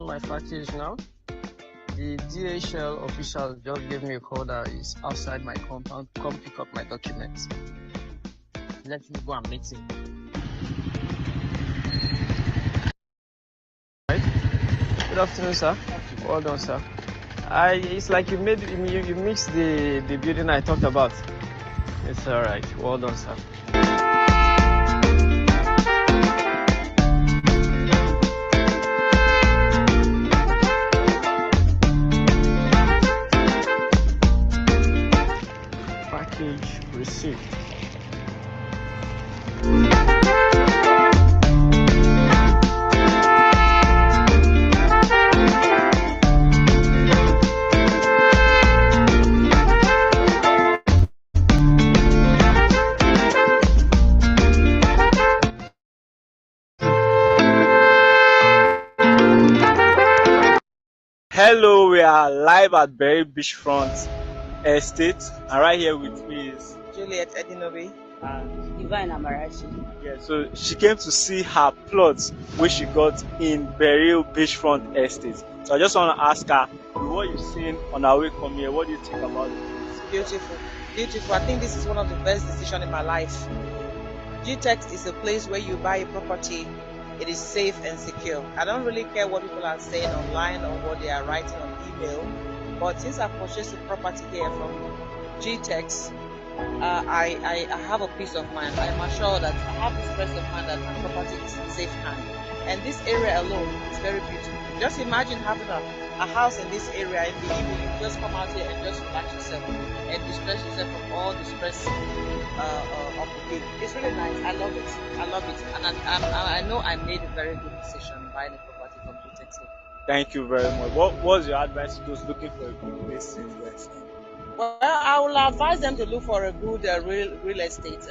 My package now. The DHL official just gave me a call that is outside my compound. Come pick up my documents. Let me go and meet him. Right. Good afternoon, sir. Well done, sir. It's like you mixed the building I talked about. It's all right. Well done, sir. Package received. Hello, we are live at Berry Beachfront Estate, and right here with me is Juliet Edinobi and Divine Amarachi. yeah. So she came to see her plots which she got in Berry Beachfront Estate. So I just want to ask her, with what you've seen on our way come here, what do you think about it? It's beautiful, beautiful. I think this is one of the best decisions in my life. Gtext is a place where you buy a property, it is safe and secure. I don't really care what people are saying online or what they are writing on email, but since I purchased a property here from Gtext, I have a peace of mind. I am assured that I have this peace of mind that my property is in safe hand. And this area alone is very beautiful. Just imagine having a house in this area in the evening. You just come out here and just relax yourself and distress yourself from all the stress of the day. It's really nice. I love it. I love it. And I know I made a very good decision buying a property from Gtextland. Thank you very much. What was your advice to those looking for a good place to invest? Well, I will advise them to look for a good real estate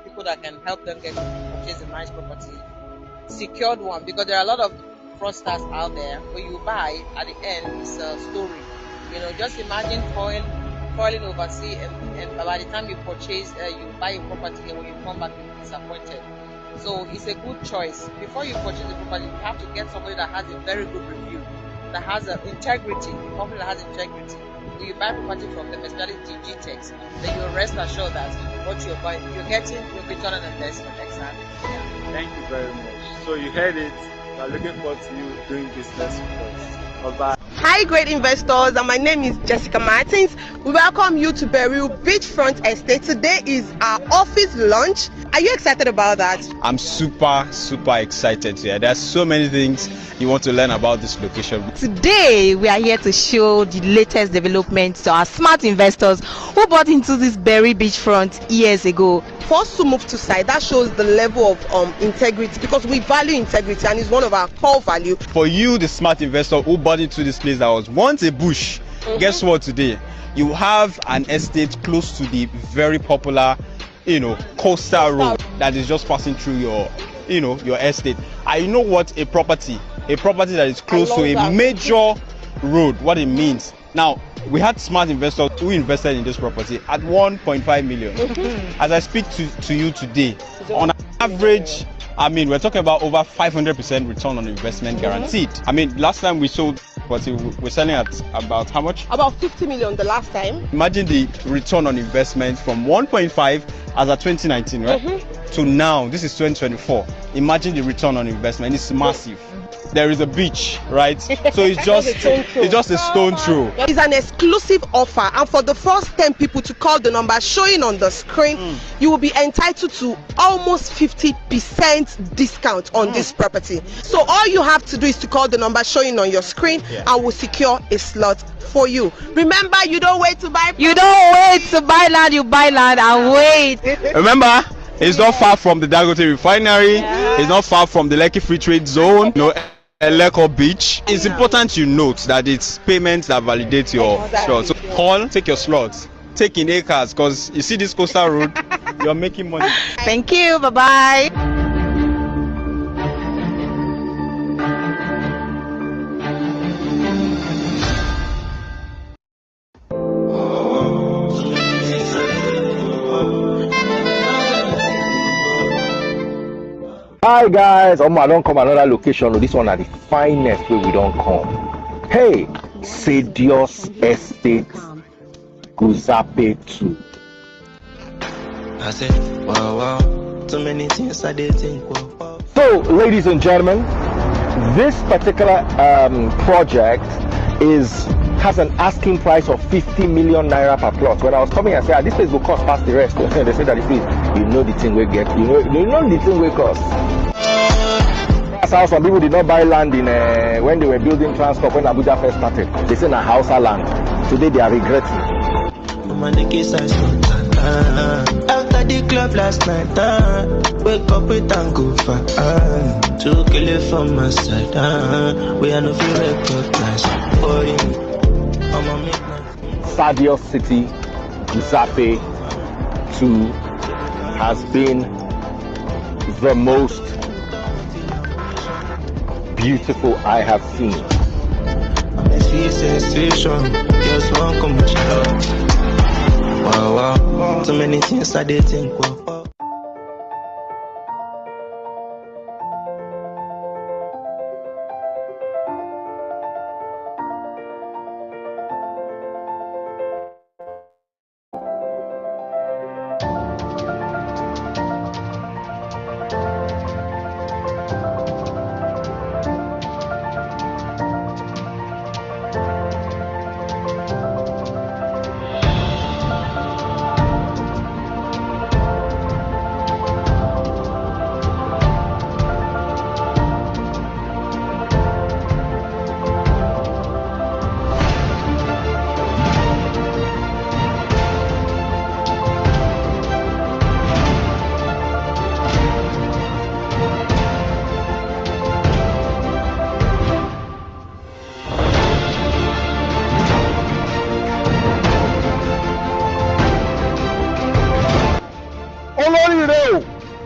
people that can help them purchase a nice property, secured one, because there are a lot of fraudsters out there where you buy, at the end it's a story. You know, just imagine falling overseas, and by the time you purchase, you buy a property, and when you come back, you're disappointed. So it's a good choice. Before you purchase the property, you have to get somebody that has a very good review, that has integrity, a company that has integrity. When you buy property from them, especially Gtext, then you'll rest assured that what you're buying, you're getting your return on investment. Exactly. Yeah. Thank you very much. So you heard it. We are looking forward to you doing business with us. Bye-bye. Hi, great investors, and my name is Jessica Martins. We welcome you to Beryl Beachfront Estate. Today is our office launch. Are you excited about that? I'm super excited here. There's so many things you want to learn about this location. Today we are here to show the latest developments to our smart investors who bought into this Beryl Beachfront years ago. For us to move to site, that shows the level of integrity, because we value integrity and it's one of our core value. For you, the smart investor who bought into this place that was once a bush, guess what today? You have an estate close to the very popular, coastal road that is just passing through your estate. I know what a property that is close to a major road, what it means. Now, we had smart investors who invested in this property at 1.5 million. As I speak to you today, on average, we're talking about over 500% return on investment guaranteed. Last time we sold property, we're selling at about how much? About 50 million the last time. Imagine the return on investment from 1.5 as at 2019, right? To now, this is 2024. Imagine the return on investment. It's massive. There is a beach, right? So it's just a stone throw. It's an exclusive offer, and for the first 10 people to call the number showing on the screen, you will be entitled to almost 50% discount on this property. So all you have to do is to call the number showing on your screen, and we'll secure a slot for you. Remember, you don't wait to buy. You don't wait to buy land, you buy land and wait. Remember, it's not far from the Dangote refinery. It's not far from the Lekki Free Trade Zone. Eleko Beach. It's important you note that it's payments that validate your slot. So call, take your slots, take in acres, because you see this coastal road, you're making money. Thank you. Bye-bye. Hi guys, I don't come another location. This one are the finest way we don't come. Hey, Sadios Estate Guzape 2. I said, wow, so many things I did think. Wow. So, ladies and gentlemen, this particular project has an asking price of 50 million naira per plot. When I was coming, I said, this place will cost past the rest. They said that the thing we get, you know the thing we cost. That's how some people did not buy land in when they were building transport when Abuja first started. They said na Hausa land. Today they are regretting. After the club last night, wake up with and go far. To kill it from my side, we are no feel recognize. Sadios City Guzape 2 has been the most beautiful I have seen. Wow, so many things I did think. Wow.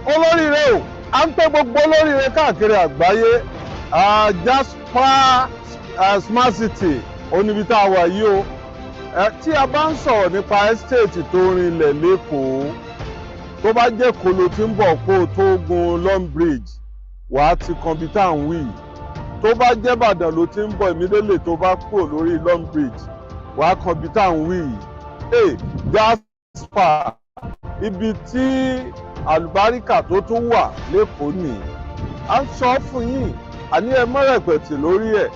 olóríire à ń pè gbogbo olóríire káàkiri àgbáyé Jasper Smart City oníbi tá a wà yìí o. Tí a bá ń sọ̀rọ̀ nípa estate tó rinlẹ̀ lÉkòó, tó bá jẹ́ Èkó ló ti ń bọ̀ kó o tó gun Long Bridge, wàá ti kan bí tá à ń wí. Tó bá jẹ́ Ìbàdàn ló ti ń bọ̀ immediately tó bá kúrò lórí Long Bridge, wàá kan bí tá à ń wí. Jasper, ibi tí àlùbáríkà tó tún wà lÉkòó nìyí. À ń sọ fún yín, àní ẹ má rẹ̀pẹ̀tì lórí ẹ̀.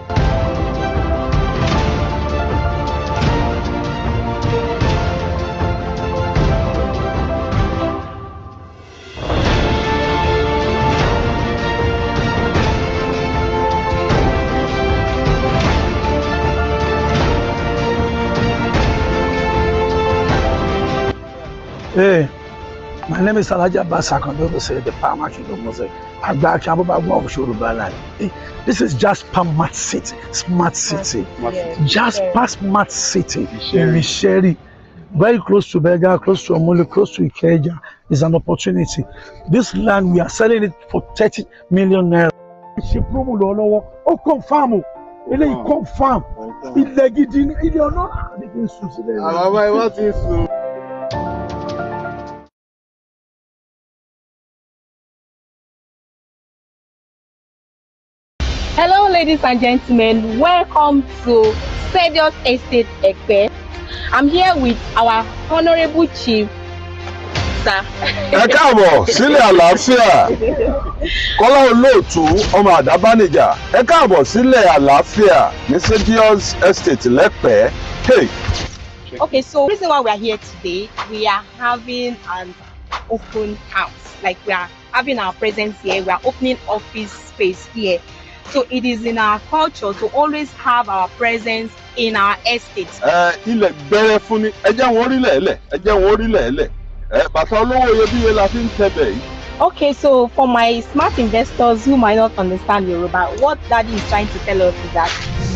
Hey, my name is Alhaji Abbas Akandodo, the Palmer Mose. This is Jasper Smart City. Smart City. Jasper Smart City in Misheri. Very close to Bega, close to Omole, close to Ikeja. Is an opportunity. This land, we are selling it for 30 million naira. Oh, confirm. Ele confirm. Ilé gidi, ilé ọ̀nà. Hello, ladies and gentlemen. Welcome to Stadium Estate Ekpe. I'm here with our honorable chief, sir. Ẹ káàbọ̀ sílẹ̀ àlàáfíà. Kọ́lá Olóòtú ọmọ Àdábánijà. Ẹ káàbọ̀ sílẹ̀ àlàáfíà ní Stadium Estate l'Ekpe. Hey. Okay, so the reason why we are here today, we are having an open house. Like we are having our presence here. We are opening office space here. So it is in our culture to always have our presence in our estate. Ilẹ̀ bẹ̀rẹ̀ fún ni, ẹ jẹ́ wọn orílẹ̀ ẹ̀lẹ̀, ẹ jẹ́ wọn orílẹ̀ ẹ̀lẹ̀. Bàtà olówó iyebíye la fi ń tẹ̀bẹ̀ yìí. Okay, so for my smart investors who might not understand Yoruba, what Daddy is trying to tell us is that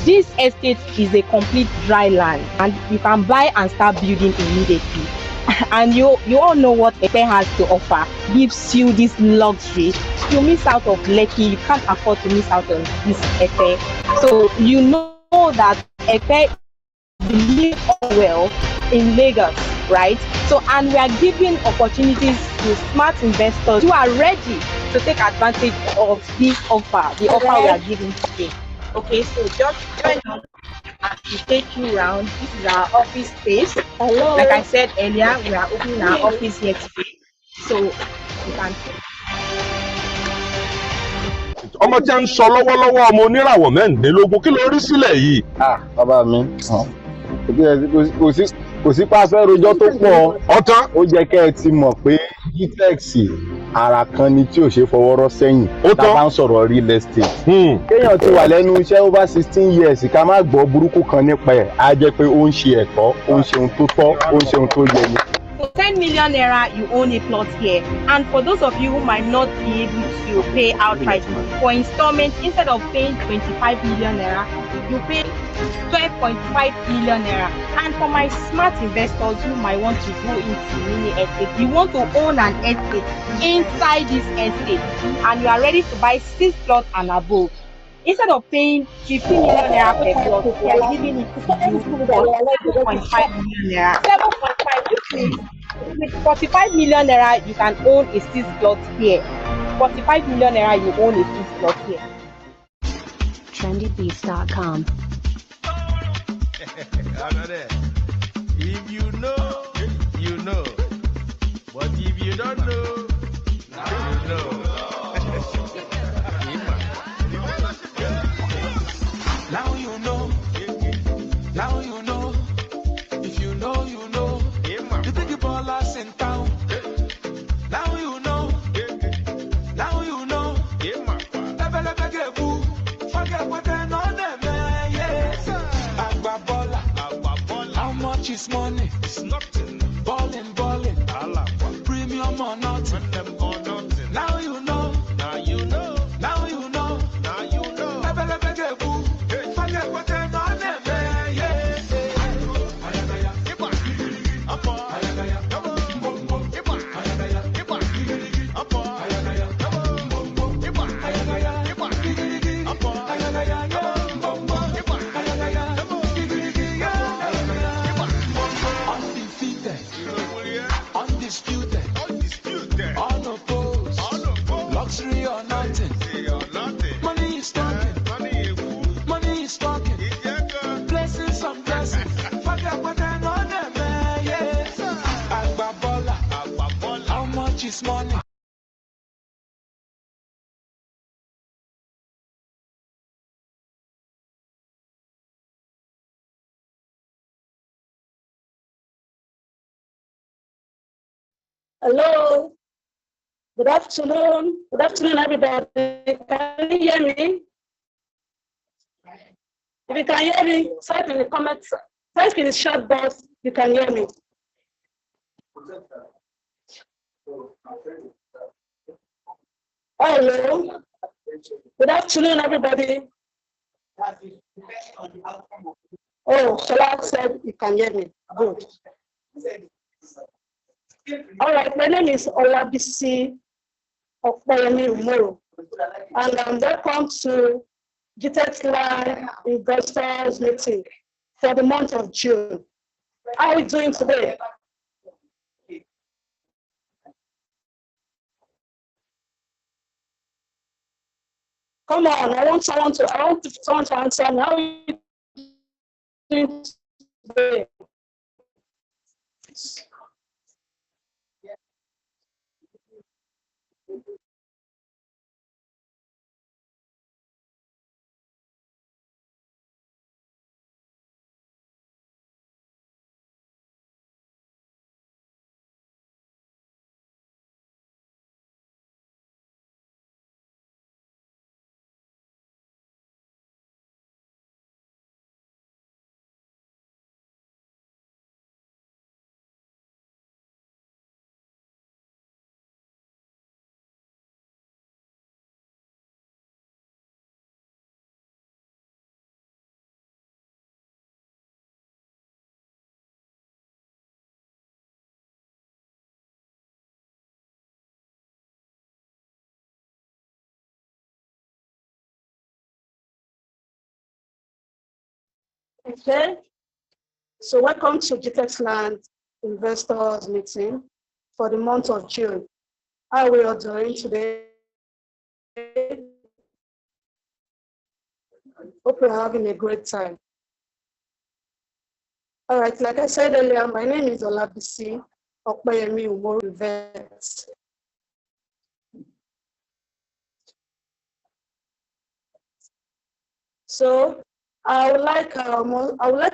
this estate is a complete dry land and you can buy and start building immediately. And you all know what Ekpe has to offer. Gives you this luxury. You miss out of Lekki, you can't afford to miss out on this Ekpe. So you know that Ekpe live well in Lagos, right? So and we are giving opportunities to smart investors who are ready to take advantage of this offer, the offer we are giving today. Okay, so just join us as we take you around. This is our office space. Hello. Like I said earlier, we are opening our office here today. So you can see. Ọmọ tí a ń sọ lọ́wọ́lọ́wọ́ ọmọ oníràwọ̀ mẹ́rìndínlógún kí ló rí sílẹ̀ yìí. Bàbá mi kò sí pàṣẹ rojọ́ tó pọ̀ ọ̀tán. Ó jẹ́ kẹ́ ẹ ti mọ̀ pé Gtextland ara kan ni tí ò ṣe fọwọ́rọ́ sẹ́yìn tá a bá ń sọ̀rọ̀ real estate. Kéèyàn ti wà lẹ́nu iṣẹ́ over 16 years ká má gbọ́ burúkú kan nípa ẹ̀ á jẹ́ pé ó ń ṣe ẹ̀tọ́, ó ń ṣe ohun tó tọ́, ó ń ṣe ohun tó yẹ ni. For 10 million naira, you own a plot here. And for those of you who might not be able to pay outright for installment, instead of paying 25 million naira, you pay 12.5 million naira. And for my smart investors who might want to go into mini estate, you want to own an estate inside this estate, and you are ready to buy 6 plots and above. Instead of paying 50 million naira per plot, we are giving it to you for 7.5 million naira. 7.5, which means with 45 million naira, you can own a 6 plot here. 45 million naira, you own a 6 plot here. trendybeats.com. If you know, you know. But if you don't know, you know. Now you know. Now you know. If you know, you know. You think you ballers in town. Now you know. Now you know. Forget what they know them. Yes. How much is money? It's nothing. Ballin'. Premium or nothing. Now you know. Now you know. Now you know. Now you know. Forget what they know them. Yes. Hello. Good afternoon. Good afternoon, everybody. Can you hear me? If you can hear me, type in the comments. Type in the chat box. You can hear me. Hello. Good afternoon, everybody. Oh, Shola said you can hear me. Good. All right, my name is Olabisi Okpayemi Umoru, and welcome to Gtextland investors meeting for the month of June. How are we doing today? Come on, I want someone to answer me. How are you doing today? Okay, so welcome to Gtextland investors meeting for the month of June. How are we all doing today? Hope you're having a great time. All right, like I said earlier, my name is Olabisi Okpayemi Umoru Vet. So I would like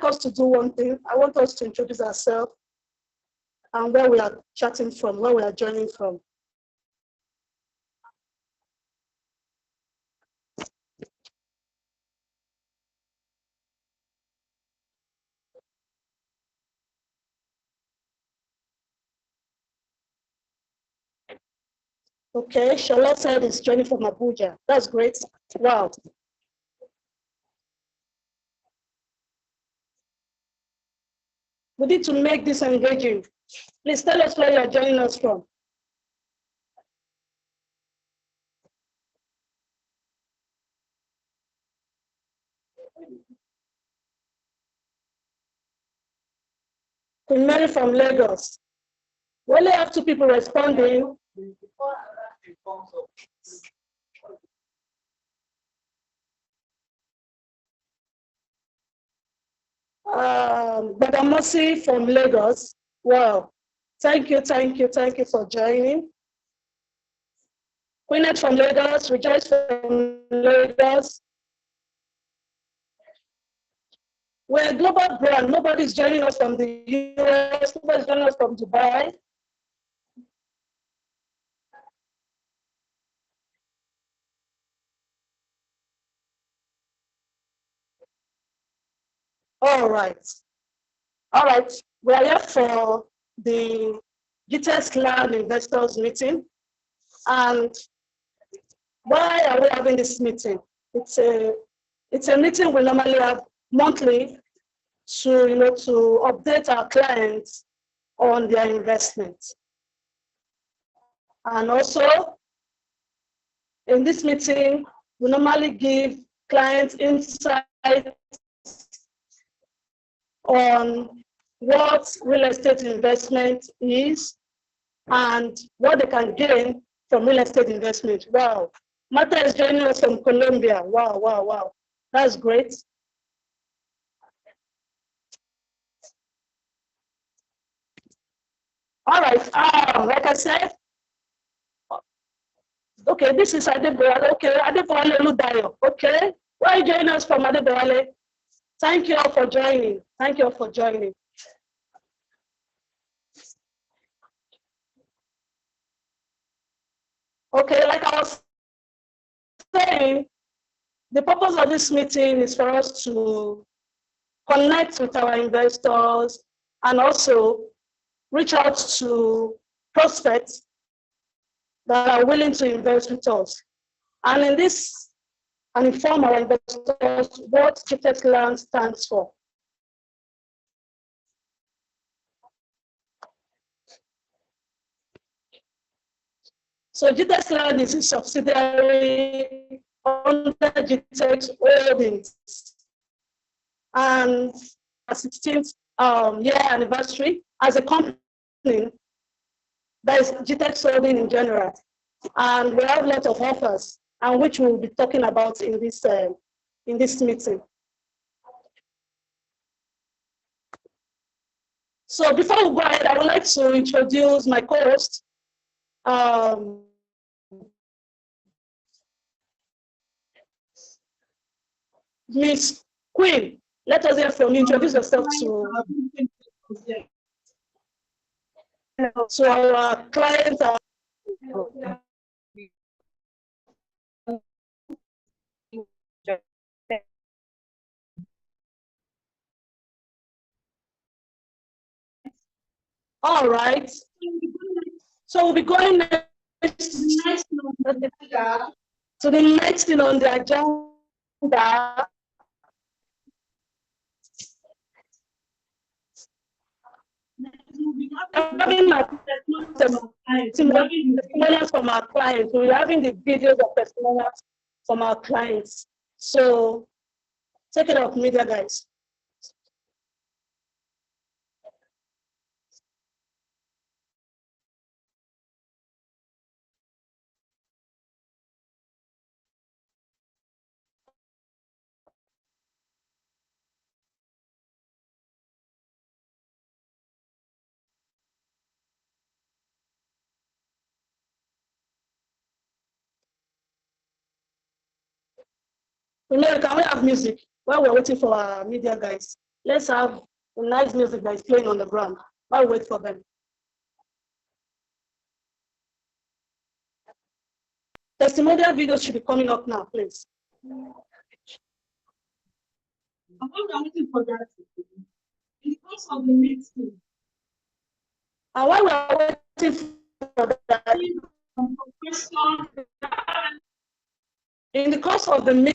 us to do one thing. I want us to introduce ourselves and where we are chatting from, where we are joining from. Okay, Charlotte said is joining from Abuja. That's great. Wow. We need to make this engaging. Please tell us where you are joining us from. Queen Mary from Lagos. We only have 2 people responding. Badamosi from Lagos. Wow. Thank you for joining. Queenette from Lagos, Rejoice from Lagos. We're a global brand. Nobody's joining us from the US, nobody's joining us from Dubai. All right. We are here for the Gtextland investors meeting. And why are we having this meeting? It's a meeting we normally have monthly to update our clients on their investments. And also, in this meeting, we normally give clients insight on what real estate investment is and what they can gain from real estate investment. Wow. Martha is joining us from Colombia. Wow. That's great. All right. Like I said, okay, this is Adebowale. Okay, Adebowale Ludayo. Okay, why are you joining us from Adebowale? Thank you all for joining. Okay, like I was saying, the purpose of this meeting is for us to connect with our investors and also reach out to prospects that are willing to invest with us. And in this, and inform our investors what Gtextland stands for. So Gtextland is a subsidiary under Gtext Holdings. And a 16th year anniversary as a company that is Gtext Holding in general. And we have a lot of offers, and which we'll be talking about in this meeting. So before we go ahead, I would like to introduce my co-host, Miss Queen. Let us hear from you. Introduce yourself to our clients. All right. So we'll be going next to the next thing on the agenda. Having testimonials from our clients. We're having the videos of testimonials from our clients. So take it up, media guys. Remember, can we have music while we're waiting for our media guys? Let's have a nice music that is playing on the ground while we wait for them. Testimonial videos should be coming up now, please. I'm waiting for that. Because of the meeting. And while we're waiting for that, in the course of the meeting,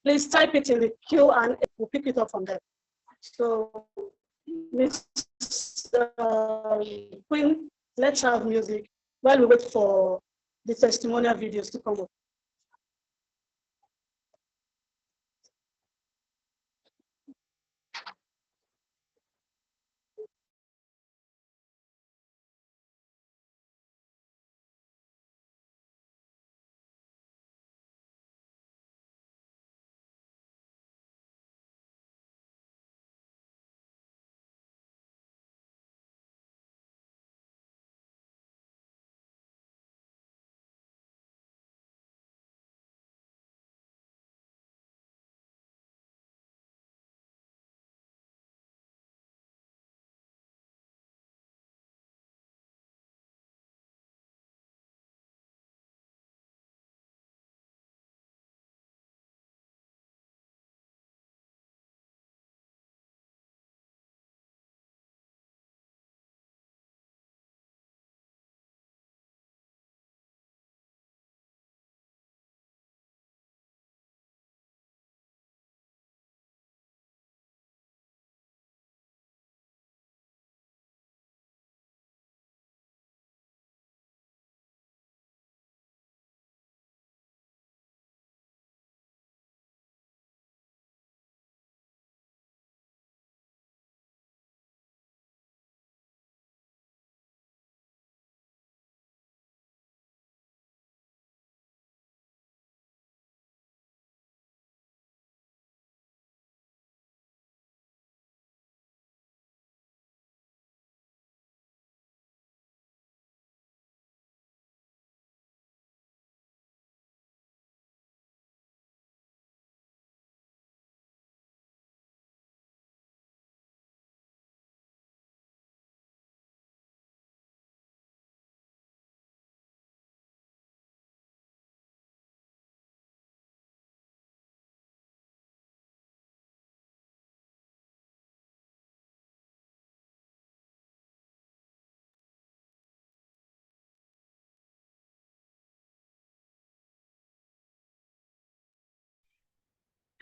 please type it in the queue and we'll pick it up from there. So, Ms. Queen, let's have music while we wait for the testimonial videos to come up.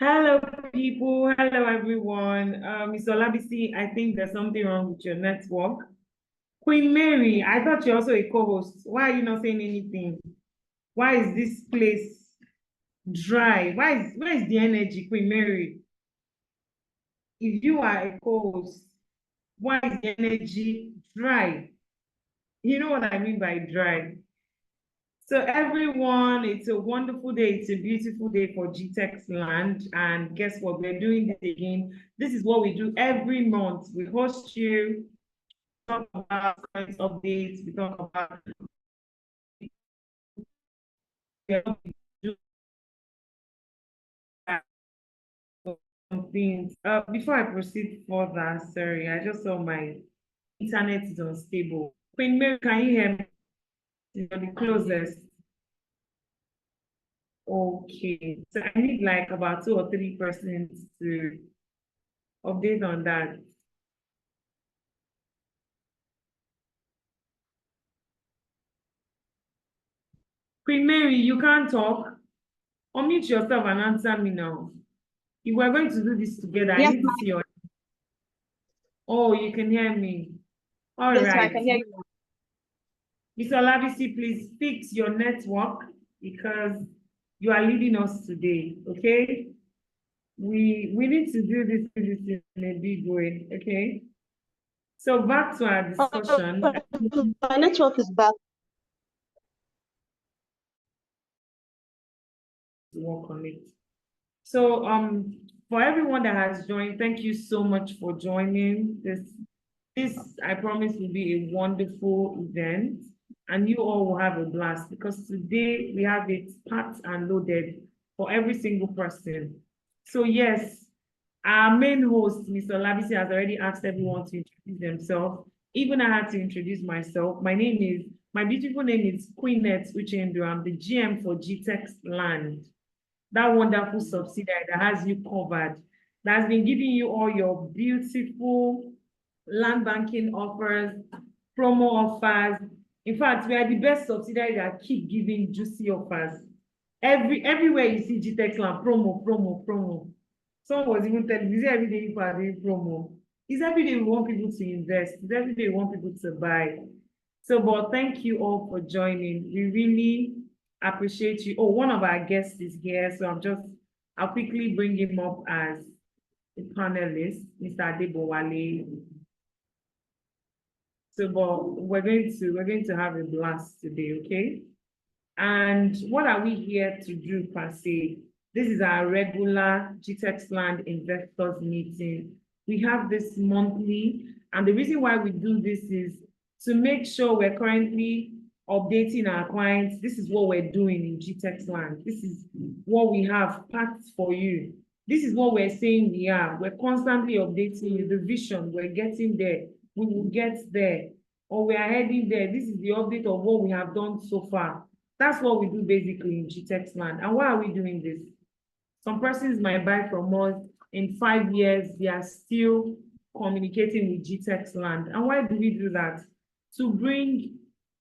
Hello, people. Hello, everyone. Mr. Olabisi, I think there's something wrong with your network. Queen Mary, I thought you're also a co-host. Why are you not saying anything? Why is this place dry? Where is the energy, Queen Mary? If you are a co-host, why is the energy dry? You know what I mean by dry. So everyone, it's a wonderful day. It's a beautiful day for Gtextland. And guess what? We're doing this again. This is what we do every month. We host you, talk about current updates, we talk about things. Before I proceed further, sorry, I just saw my internet is unstable. Queen Mary, can you hear me? You're the closest. Okay, so I need like about 2 or 3 persons to update on that. Queen Mary, you can't talk. Unmute yourself and answer me now. If we're going to do this together, Yes, I need to see your. Oh, you can hear me. All yes, right. I can hear you. Mr. Olabisi, please fix your network because you are leading us today, okay? We need to do this in a big way, okay? So back to our discussion. My network is back. Work on it. So for everyone that has joined, thank you so much for joining this. This, I promise, will be a wonderful event and you all will have a blast because today we have it packed and loaded for every single person. So yes, our main host, Mr. Olabisi, has already asked everyone to introduce themselves. Even I had to introduce myself. My beautiful name is Queenette Uchendu. I'm the GM for Gtextland, that wonderful subsidiary that has you covered, that's been giving you all your beautiful land banking offers, promo offers. In fact, we are the best subsidiary that keep giving juicy offers. Everywhere you see Gtextland, promo. Someone was even telling me, is it every day people are doing promo? It's every day we want people to invest. It's every day we want people to buy. So, but thank you all for joining. We really appreciate you. Oh, one of our guests is here, so I'll quickly bring him up as a panelist, Mr. Adebowale. So, but we're going to have a blast today, okay? And what are we here to do per se? This is our regular Gtextland investors meeting. We have this monthly, and the reason why we do this is to make sure we're currently updating our clients. This is what we're doing in Gtextland. This is what we have packed for you. This is what we're saying we are. We're constantly updating you. The vision, we're getting there. We will get there, or we are heading there. This is the update of what we have done so far. That's what we do basically in Gtextland. And why are we doing this? Some persons might buy from us in 5 years, they are still communicating with Gtextland. And why do we do that? To bring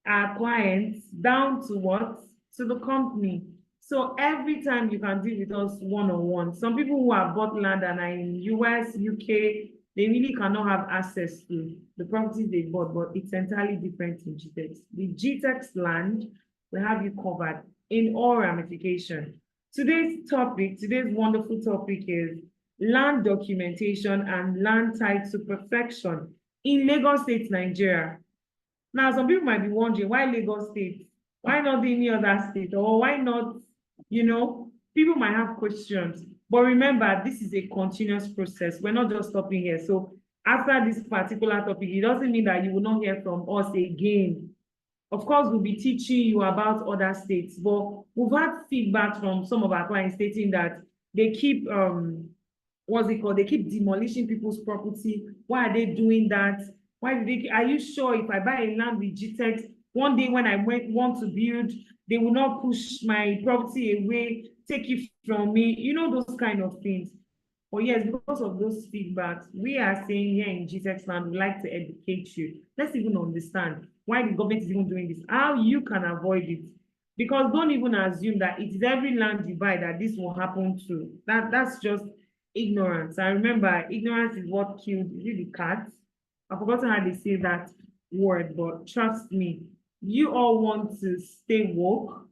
our clients down to what? To the company. So every time you can deal with us one-on-one. Some people who have bought land and are in US, UK, they really cannot have access to the properties they bought, but it's entirely different in Gtex. With Gtextland, we have you covered in all ramifications. Today's wonderful topic is land documentation and land tied to perfection in Lagos State, Nigeria. Now, some people might be wondering, why Lagos State? Why not any other state? Or why not, people might have questions. But remember, this is a continuous process. We're not just stopping here. So after this particular topic, it doesn't mean that you will not hear from us again. Of course, we'll be teaching you about other states, but we've had feedback from some of our clients stating that they keep, they keep demolishing people's property. Why are they doing that? Are you sure if I buy a land with Gtex, one day when I want to build, they will not push my property away, take it from me, those kind of things. But yes, because of those feedbacks, we are saying here in Gtextland, we like to educate you. Let's even understand why the government is even doing this, how you can avoid it. Because don't even assume that it is every land you buy that this will happen to. That's just ignorance. I remember ignorance is what killed, is it the cat? I've forgotten how they say that word, but trust me, you all want to stay woke,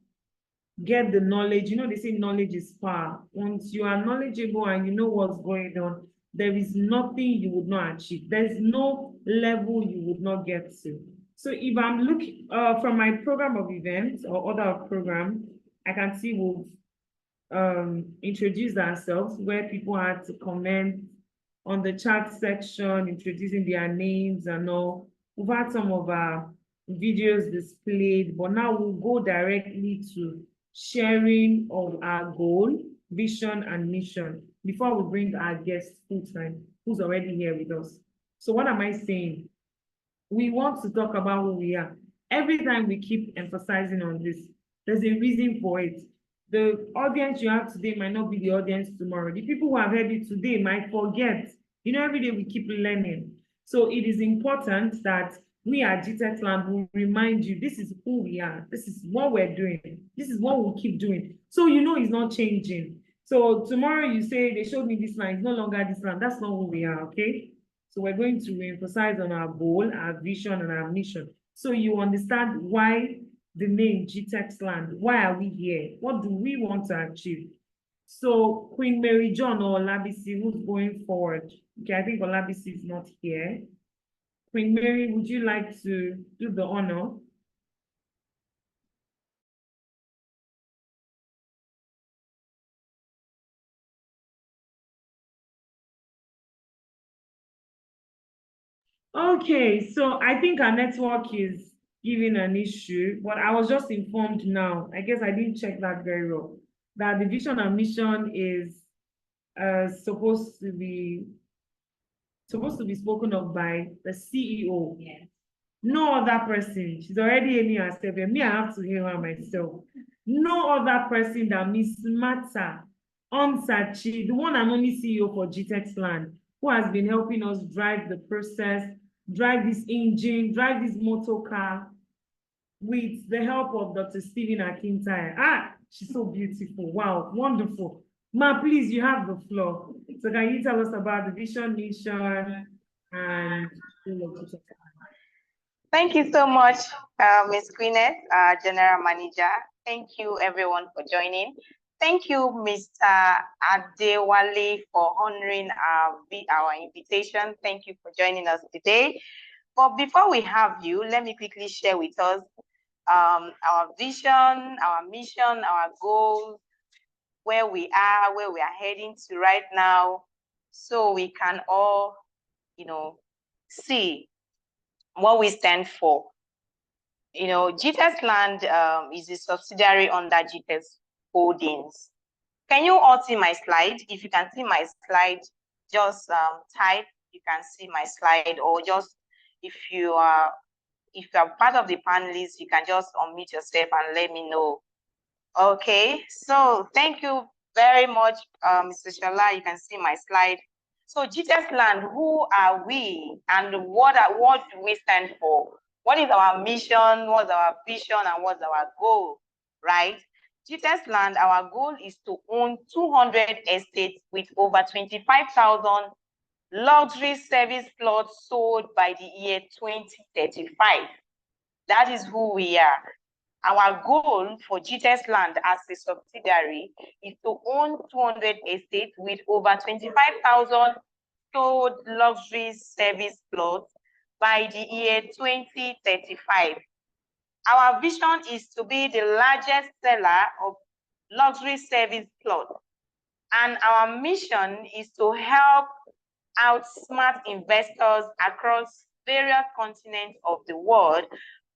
get the knowledge. You know, they say knowledge is power. Once you are knowledgeable and you know what's going on, there is nothing you would not achieve. There's no level you would not get to. So if I'm looking from my program of events or other program, I can see we've introduced ourselves where people had to comment on the chat section, introducing their names and all. We've had some of our videos displayed, but now we'll go directly to sharing of our goal, vision, and mission before we bring our guest full-time, who's already here with us. So what am I saying? We want to talk about who we are. Every time we keep emphasizing on this, there's a reason for it. The audience you have today might not be the audience tomorrow. The people who have heard it today might forget. You know, every day we keep learning. So it is important that we at Gtextland will remind you, this is who we are. This is what we're doing. This is what we'll keep doing. So you know it's not changing. So tomorrow you say, they showed me this line, it's no longer this line. That's not who we are, okay? So we're going to emphasize on our goal, our vision, and our mission. So you understand why the name Gtextland. Why are we here? What do we want to achieve? So Queen Mary John or Olabisi, who's going forward? Okay, I think Olabisi is not here. Queen Mary, would you like to do the honor? Okay, so I think our network is giving an issue, but I was just informed now. I guess I didn't check that very well. That the vision and mission is supposed to be spoken of by the CEO. Yes. No other person. She's already hearing herself. Me, I have to hear her myself. No other person than Miss Mata Onsachi, the one and only CEO for Gtextland, who has been helping us drive the process, drive this engine, drive this motor car with the help of Dr. Stephen Akintaya. Ah, she's so beautiful. Wow, wonderful. Ma, please, you have the floor. So can you tell us about the vision, mission, and Thank you so much, Ms. Queenet, General Manager. Thank you, everyone, for joining. Thank you, Mr. Adewale, for honoring our invitation. Thank you for joining us today. But before we have you, let me quickly share with us our vision, our mission, our goals, where we are heading to right now, so we can all, see what we stand for. Gtextland is a subsidiary under Gtext Holdings. Can you all see my slide? If you can see my slide, just type, you can see my slide, or just if you are part of the panelists, you can just unmute yourself and let me know. Okay, so thank you very much, Mr. Shala. You can see my slide. So Gtextland, who are we, and what do we stand for? What is our mission? What's our vision, and what's our goal? Right? Gtextland, our goal is to own 200 estates with over 25,000 luxury service plots sold by the year 2035. That is who we are. Our goal for Gtextland as a subsidiary is to own 200 estates with over 25,000 sold luxury service plots by the year 2035. Our vision is to be the largest seller of luxury service plots, and our mission is to help out smart investors across various continents of the world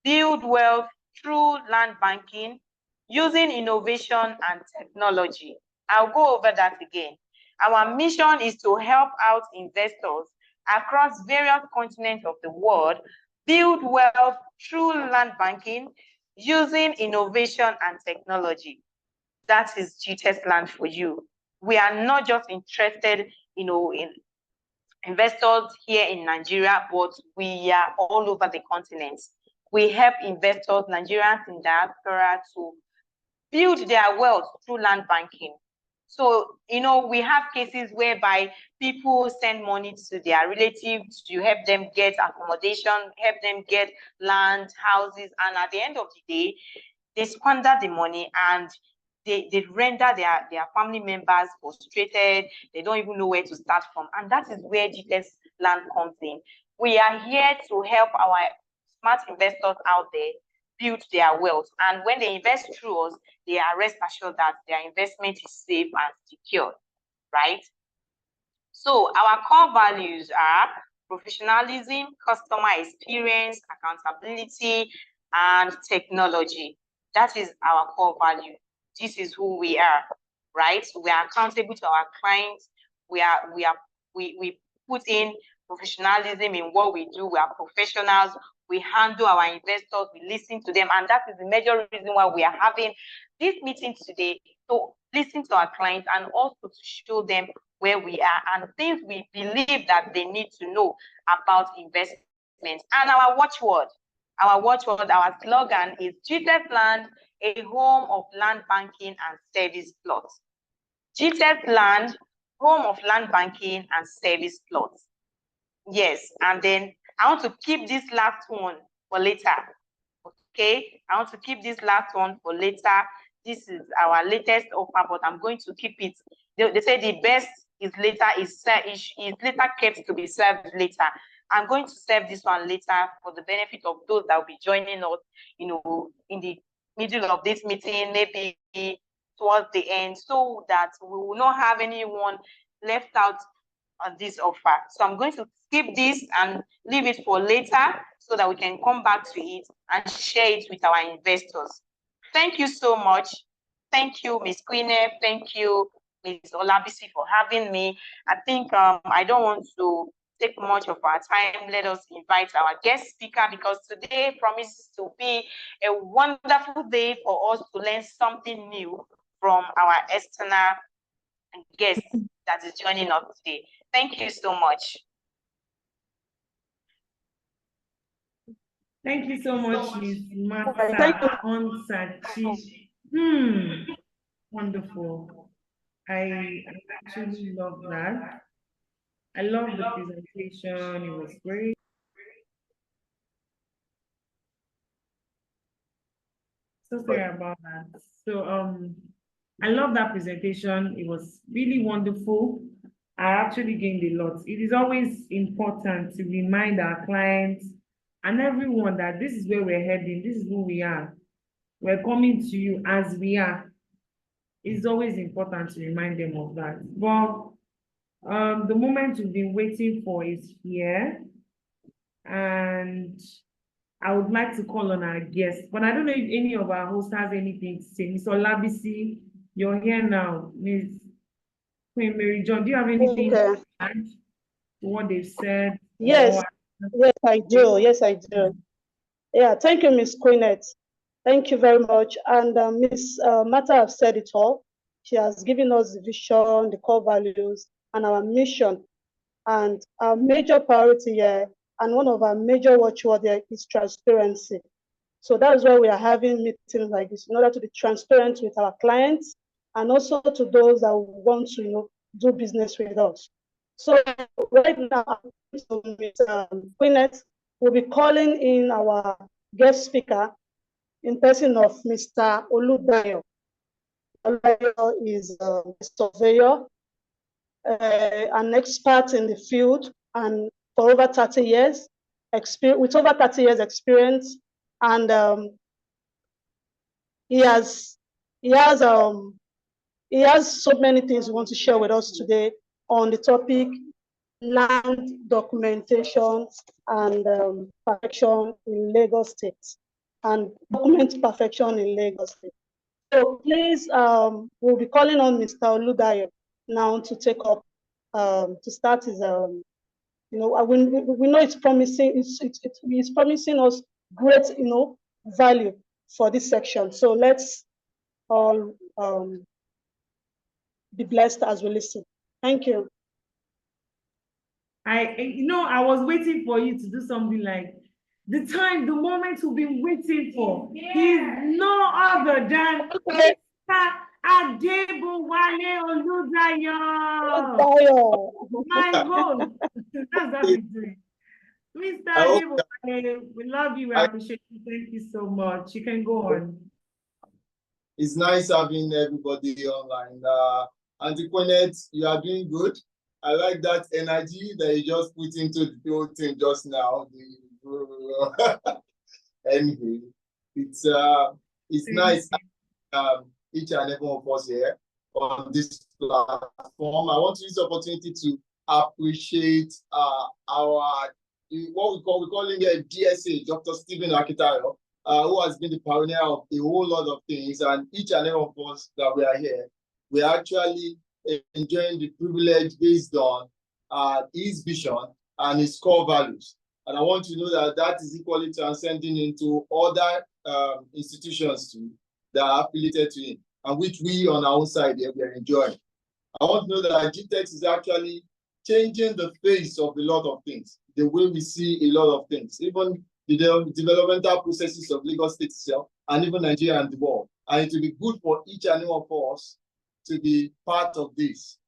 build wealth through land banking, using innovation and technology. I'll go over that again. Our mission is to help out investors across various continents of the world build wealth through land banking, using innovation and technology. That is Gtextland for you. We are not just interested, in investors here in Nigeria, but we are all over the continent. We help investors, Nigerians in diaspora, to build their wealth through land banking. So, you know, we have cases whereby people send money to their relatives to help them get accommodation, help them get land, houses, and at the end of the day, they squander the money and they render their family members frustrated. They don't even know where to start from. And that is where Gtextland comes in. We are here to help our smart investors out there build their wealth. And when they invest through us, they are rest assured that their investment is safe and secure, right? So our core values are professionalism, customer experience, accountability, and technology. That is our core value. This is who we are, right? We are accountable to our clients. We put in professionalism in what we do. We are professionals. We handle our investors. We listen to them, and that is the major reason why we are having this meeting today, to listen to our clients and also to show them where we are and things we believe that they need to know about investment. And our watchword, our slogan is Gtextland, a home of land banking and service plots. Gtextland, home of land banking and service plots. Yes, and then I want to keep this last one for later. Okay, I want to keep this last one for later. This is our latest offer, but I'm going to keep it. They say the best is later, is later kept to be served later. I'm going to serve this one later for the benefit of those that will be joining us, you know, in the middle of this meeting, maybe towards the end, so that we will not have anyone left out on this offer. So I'm going to skip this and leave it for later so that we can come back to it and share it with our investors. Thank you so much. Thank you, Ms. Queenie. Thank you, Ms. Olabisi, for having me. I think I don't want to take much of our time. Let us invite our guest speaker, because today promises to be a wonderful day for us to learn something new from our external guest that is joining us today. Thank you so much. Thank you so much, Ms. Martha Onsachi. Wonderful. I actually love that. I love the presentation. It was great. So sorry about that. So I love that presentation. It was really wonderful. I actually gained a lot. It is always important to remind our clients and everyone that this is where we're heading. This is who we are. We're coming to you as we are. It's always important to remind them of that. But the moment we've been waiting for is here. And I would like to call on our guests, but I don't know if any of our hosts has anything to say. Ms. Olabisi, you're here now. Ms. Queen Mary John, do you have anything to add to what they've said? Yes, yes, I do. Yes, I do. Yeah, thank you, Ms. Queenette. Thank you very much. And Ms. Martha has said it all. She has given us the vision, the core values, and our mission. And our major priority here, and one of our major watchwords here, is transparency. So that's why we are having meetings like this, in order to be transparent with our clients and also to those that want to, you know, do business with us. So right now, Ms. Queenette will be calling in our guest speaker in person of Mr. Oludayo. Oludayo is a surveyor, an expert in the field, and for over 30 years, with over 30 years experience, and he has so many things we want to share with us today on the topic land documentation and perfection in Lagos State, and document perfection in Lagos State. So please, we'll be calling on Mr. Oludayo now to take up, to start his, you know, we know it's promising, it's promising us great, you know, value for this section. So let's all be blessed as we listen. Thank you. I was waiting for you to do something like the moment we've been waiting for is no other than My home. That's what we do. Mr. Adibo, we love you. We appreciate you. Thank you so much. You can go on. It's nice having everybody online. Auntie Quinette, you are doing good. I like that energy that you just put into the whole thing just now. Anyway, it's nice each and every one of us here on this platform. I want to use the opportunity to appreciate our what we call him here DSA, Dr. Stephen Akitayo, who has been the pioneer of a whole lot of things, and each and every one of us that we are here, we are actually enjoying the privilege based on his vision and his core values. And I want you to know that that is equally transcending into other institutions too that are affiliated to him, and which we on our own side here, we are enjoying. I want to know that Gtext is actually changing the face of a lot of things, the way we see a lot of things, even the developmental processes of Lagos State itself, and even Nigeria and the world. And it will be good for each and every one of us to be part of this.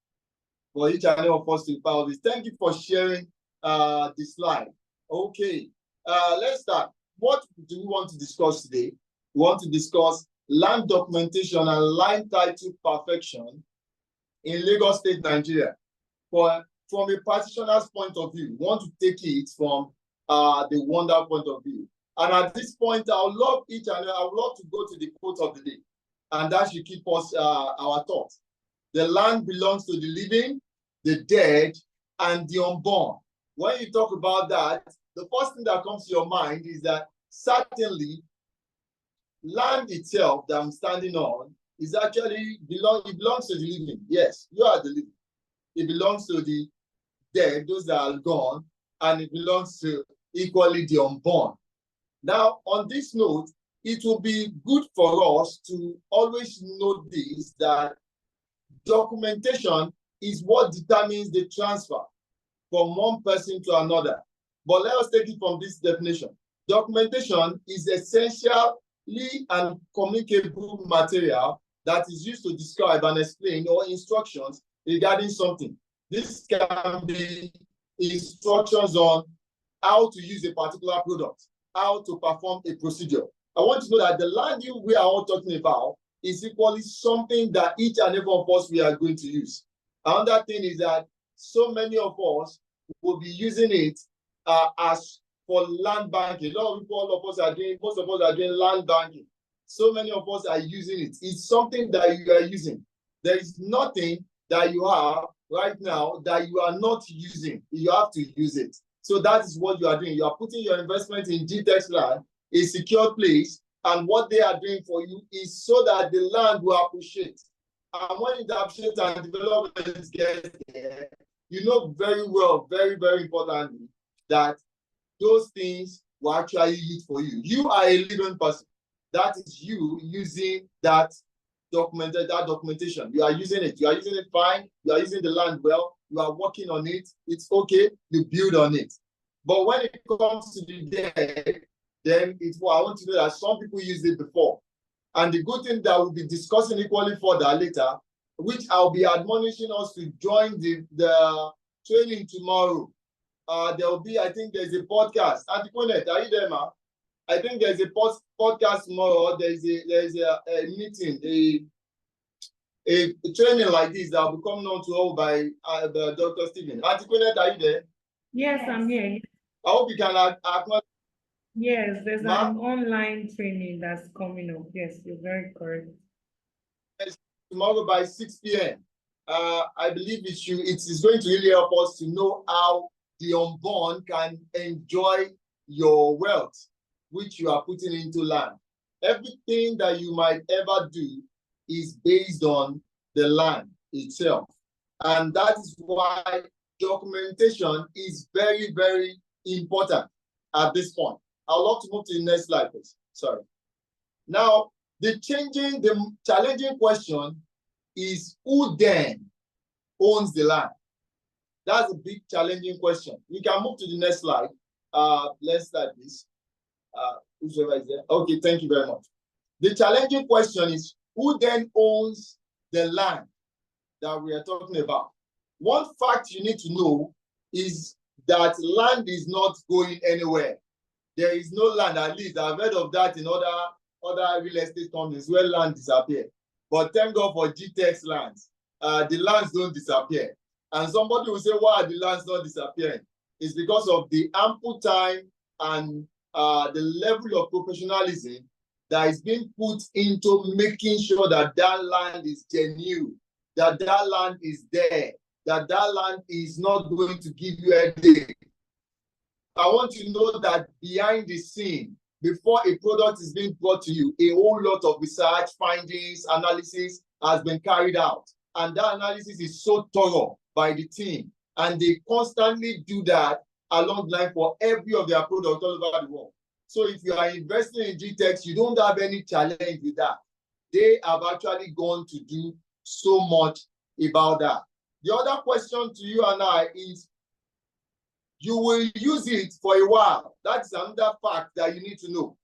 For each and every one of us to be part of this. Thank you for sharing the slide. Okay, let's start. What do we want to discuss today? We want to discuss land documentation and land title perfection in Lagos State, Nigeria. From a practitioner's point of view, we want to take it from the wonder point of view. And at this point, I would love to go to the quote of the day, and that should keep us our thoughts. The land belongs to the living, the dead, and the unborn. When you talk about that, the first thing that comes to your mind is that certainly land itself that I'm standing on is actually belongs to the living. Yes, you are the living. It belongs to the dead, those that are gone, and it belongs to equally the unborn. Now, on this note, it will be good for us to always note this, that documentation is what determines the transfer from one person to another. But let us take it from this definition. Documentation is essentially and communicable material that is used to describe and explain or instructions regarding something. This can be instructions on how to use a particular product, how to perform a procedure. I want to know that the land we are all talking about is equally something that each and every one of us we are going to use. Another thing is that so many of us will be using it as for land banking. A lot of people, most of us are doing land banking. So many of us are using it. It's something that you are using. There is nothing that you have right now that you are not using. You have to use it. So that is what you are doing. You are putting your investment in Gtextland, a secure place, and what they are doing for you is so that the land will appreciate. And when it appreciates and development gets there, you know very well, very, very importantly, that those things will actually yield for you. You are a living person. That is you using that documentation. You are using it. You are using it fine. You are using the land well. You are working on it. It's okay. You build on it. But when it comes to the dead, then I want to know that some people used it before. And the good thing that we'll be discussing equally further later, which I'll be admonishing us to join the training tomorrow. There will be, I think there's a podcast. Auntie Quinette, are you there, ma? I think there's a podcast tomorrow. There's a meeting, a training like this that will be coming on to all by Dr. Stephen. Auntie Quinette, are you there? Yes, I'm here. I hope you can acknowledge. Yes, there's an online training that's coming up. Yes, you're very correct. Tomorrow by 6 p.m. I believe it is going to really help us to know how the unborn can enjoy your wealth, which you are putting into land. Everything that you might ever do is based on the land itself. And that is why documentation is very, very important at this point. I'd love to move to the next slide, please. Sorry. Now, the challenging question is, who then owns the land? That's a big challenging question. We can move to the next slide. Let's start this. Whoever is there. Okay, thank you very much. The challenging question is, who then owns the land that we are talking about? one fact you need to know is that land is not going anywhere. There is no land, at least I've heard of that in other real estate companies where land disappear. But thank God for Gtextland. The lands don't disappear. And somebody will say, why are the lands not disappearing? It's because of the ample time and the level of professionalism that is being put into making sure that that land is genuine, that that land is there, that that land is not going to give you a headache. I want you to know that behind the scene, before a product is being brought to you, a whole lot of research, findings, analysis has been carried out. And that analysis is so thorough by the team. And they constantly do that along the line for every of their products all over the world. So if you are investing in Gtext, you don't have any challenge with that. They have actually gone to do so much about that. The other question to you and I is, you will use it for a while. That's another fact that you need to know.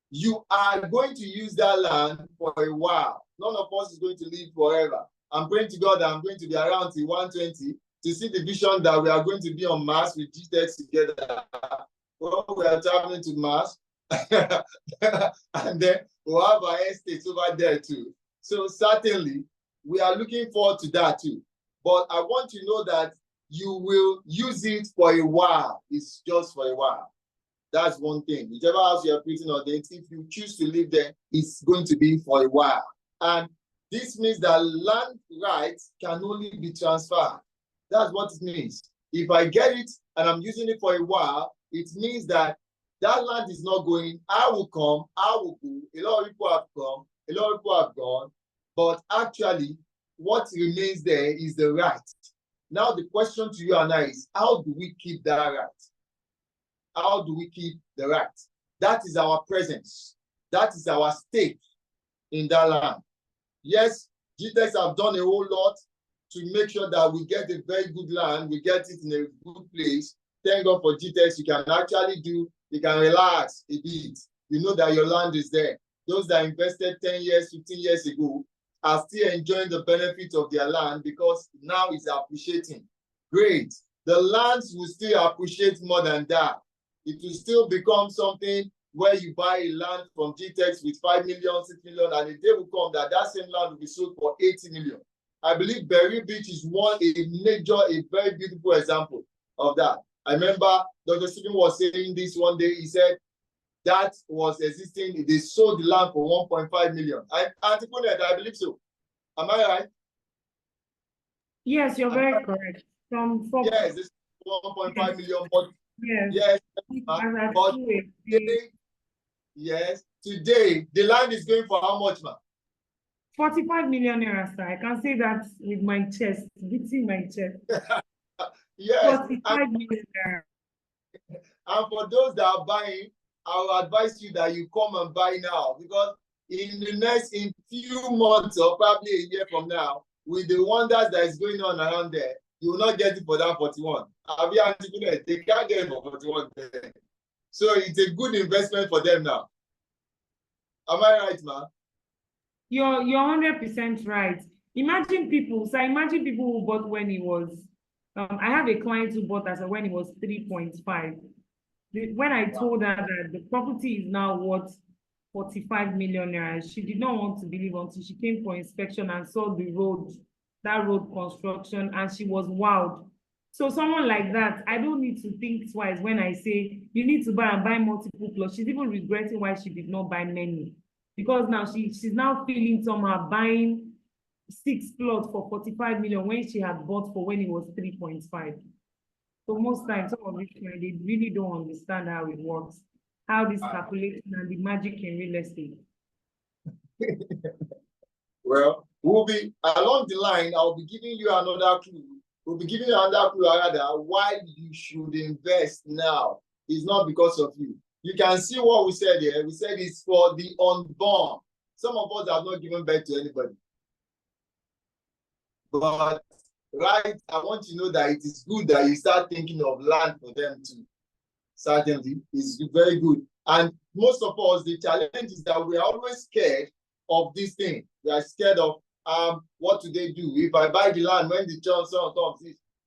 You are going to use that land for a while. None of us is going to live forever. I'm praying to God that I'm going to be around till 120 to see the vision that we are going to be on Mars with Gtext together. Well, we are traveling to Mars. And then we'll have our estates over there too. So certainly, we are looking forward to that too. But I want you to know that you will use it for a while. It's just for a while. That's one thing. Whichever house you are putting on it, if you choose to live there, it's going to be for a while. And this means that land rights can only be transferred. That's what it means. If I get it and I'm using it for a while, it means that that land is not going. I will come, I will go. A lot of people have come, a lot of people have gone. But actually, what remains there is the right. Now the question to you and I is, how do we keep that right? How do we keep the right? That is our presence. That is our stake in that land. Yes, Gtext have done a whole lot to make sure that we get a very good land, we get it in a good place. Thank God for Gtext. You can relax a bit. You know that your land is there. Those that invested 10 years, 15 years ago are still enjoying the benefits of their land because now it's appreciating. Great. The lands will still appreciate more than that. It will still become something where you buy a land from Gtext with 5 million, 6 million, and the day will come that that same land will be sold for 80 million. I believe Berry Beach is a very beautiful example of that. I remember Dr. Stephen was saying this one day. He said that was existing. They sold the land for 1.5 million. I believe so. Am I right? Yes, you're very correct. Yes, it's 1.5 million. But yes, but today the land is going for how much, man? 45 million naira, sir. I can say that with my chest, beating my chest. Yes. 45 million naira. And for those that are buying, I will advise you that you come and buy now, because in few months or probably a year from now, with the wonders that is going on around there, you will not get it for that 41. They can't get it for 41. So it's a good investment for them now. Am I right, man? You're 100% right. Imagine people who bought when it was, I have a client who bought when it was 3.5. When I told her that the property is now worth 45 million naira, she did not want to believe until she came for inspection and saw the road, that road construction, and she was wowed. So someone like that, I don't need to think twice when I say you need to buy multiple plots. She's even regretting why she did not buy many, because now she's now feeling somehow buying 6 plots for 45 million when she had bought for when it was 3.5. So most times, some of these people, they really don't understand how it works, how this calculation and the magic in real estate. Well, we'll be along the line. I'll be giving you another clue. We'll be giving you another clue why you should invest now. It's not because of you. You can see what we said here. We said it's for the unborn. Some of us have not given birth to anybody. But right, I want you to know that it is good that you start thinking of land for them too. Certainly, it's very good. And most of us, the challenge is that we are always scared of this thing. We are scared of what do they do? If I buy the land when the sun comes,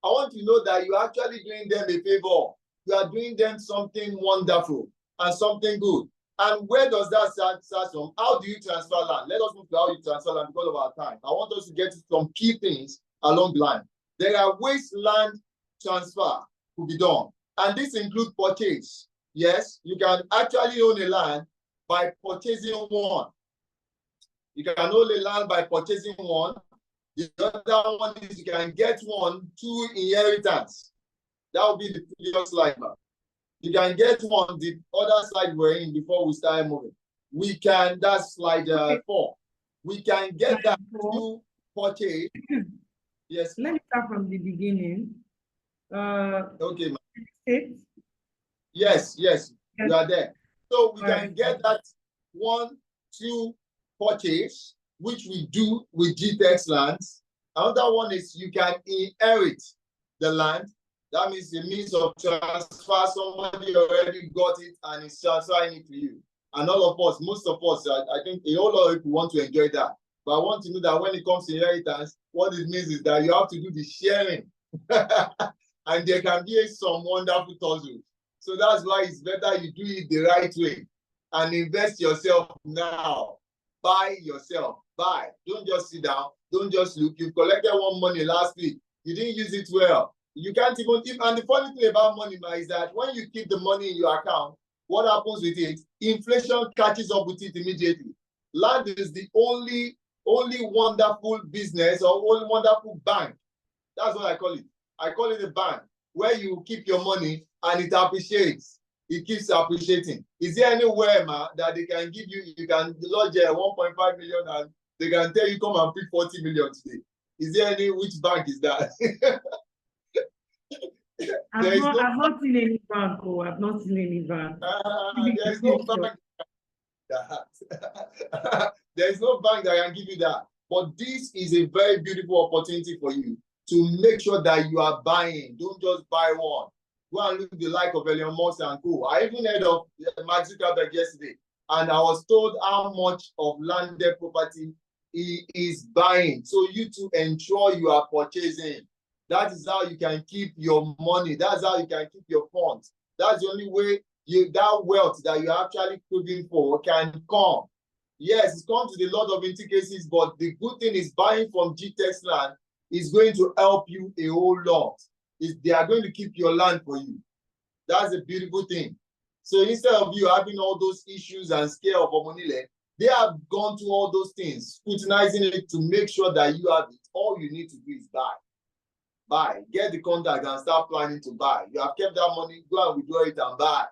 I want to know that you're actually doing them a favor. You are doing them something wonderful and something good. And where does that start from? How do you transfer land? Let us move to how you transfer land because of our time. I want us to get to some key things along the line. There are ways land transfer to be done. And this includes purchase. Yes, you can actually own a land by purchasing one. You can own a land by purchasing one. The other one is you can get one through inheritance. That will be the previous slide. You can get one, the other slide we're in before we start moving. We can, that's slide 4. We can get that through purchase. Yes. Let me start from the beginning. Okay, ma'am. Yes, you are there. So we can get that one through purchase, which we do with Gtextland. Another one is you can inherit the land. That means the means of transfer. Somebody already got it and is transferring it to you. And all of us, most of us, I think a whole lot of people want to enjoy that. But I want to know that when it comes to inheritance, what it means is that you have to do the sharing. And there can be some wonderful tussles. So that's why it's better you do it the right way and invest yourself now. Buy yourself. Buy. Don't just sit down. Don't just look. You've collected one money last week. You didn't use it well. You can't even keep. And the funny thing about money is that when you keep the money in your account, what happens with it? Inflation catches up with it immediately. Land is the only wonderful business or only wonderful bank. That's what I call it. I call it a bank where you keep your money and it appreciates. It keeps appreciating. Is there anywhere, ma, that they can give you, you can lodge 1.5 million and they can tell you come and pick 40 million today? Is there any, which bank is that? I've not seen any bank. Oh, I've not seen any bank. There's no bank. There's no bank that can give you that. But this is a very beautiful opportunity for you to make sure that you are buying. Don't just buy one. Go and look the like of Elon Musk and co. I even heard of Mark Zuckerberg yesterday, and I was told how much of landed property he is buying. So you to ensure you are purchasing. That is how you can keep your money. That's how you can keep your funds. That's the only way that wealth that you're actually craving for can come. Yes, it comes with a lot of intricacies, but the good thing is buying from Gtextland is going to help you a whole lot. They are going to keep your land for you. That's a beautiful thing. So instead of you having all those issues and scare of Omonile, they have gone through all those things, scrutinizing it to make sure that you have it. All you need to do is buy. Buy. Get the contact and start planning to buy. You have kept that money, go and withdraw it and buy.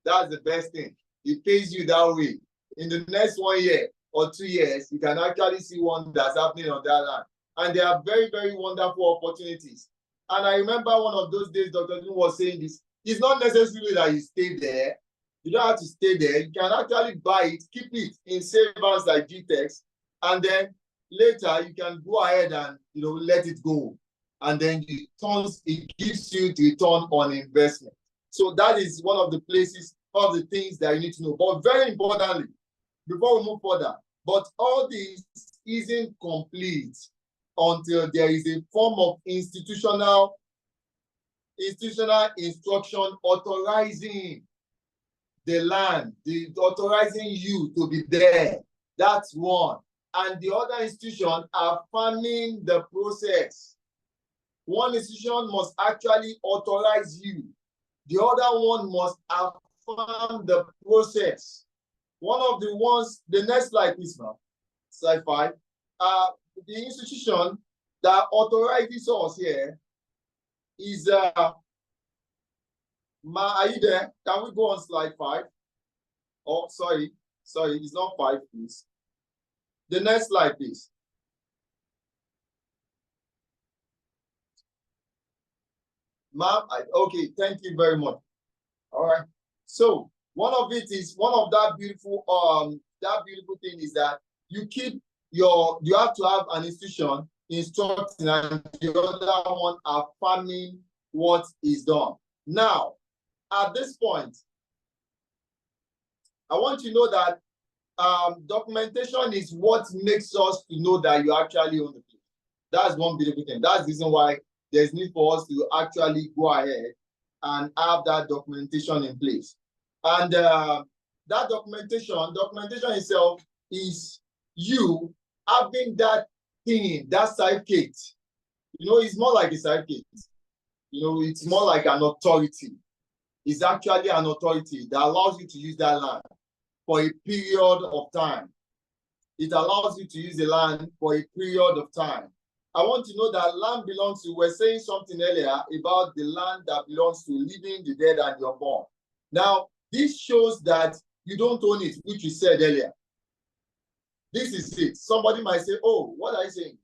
That's the best thing. It pays you that way. In the next 1 year or 2 years, you can actually see one that's happening on that land. And there are very, very wonderful opportunities. And I remember one of those days, Dr. Dun was saying this. It's not necessarily that you stay there. You don't have to stay there. You can actually buy it, keep it in safe hands like Gtext, and then later you can go ahead and let it go. And then it gives you the return on investment. So that is one of the places, one of the things that you need to know. But very importantly, before we move further, but all this isn't complete until there is a form of institutional instruction authorizing the land, authorizing you to be there. That's one. And the other institution affirming the process. One institution must actually authorize you. The other one must affirm the process. One of the ones, the next slide, please, ma'am. Slide 5. The institution that authorizes us here is Ma, are you there? Can we go on slide 5? Oh, sorry, it's not 5, please. The next slide, please. Ma'am, okay, thank you very much. All right. So one of that beautiful thing is that you have to have an institution instructing and the other one affirming what is done. Now, at this point, I want you to know that documentation is what makes us to know that you actually own the place. That's one beautiful thing. That's the reason why there's need for us to actually go ahead and have that documentation in place. And that documentation itself is you having that thing, that certificate. You know, it's more like a certificate. You know, it's more like an authority. It's actually an authority that allows you to use that land for a period of time. It allows you to use the land for a period of time. I want to know that land belongs to, we're saying something earlier about the land that belongs to living, the dead, and the unborn. Now, this shows that you don't own it, which you said earlier. This is it. Somebody might say, oh, what are you saying?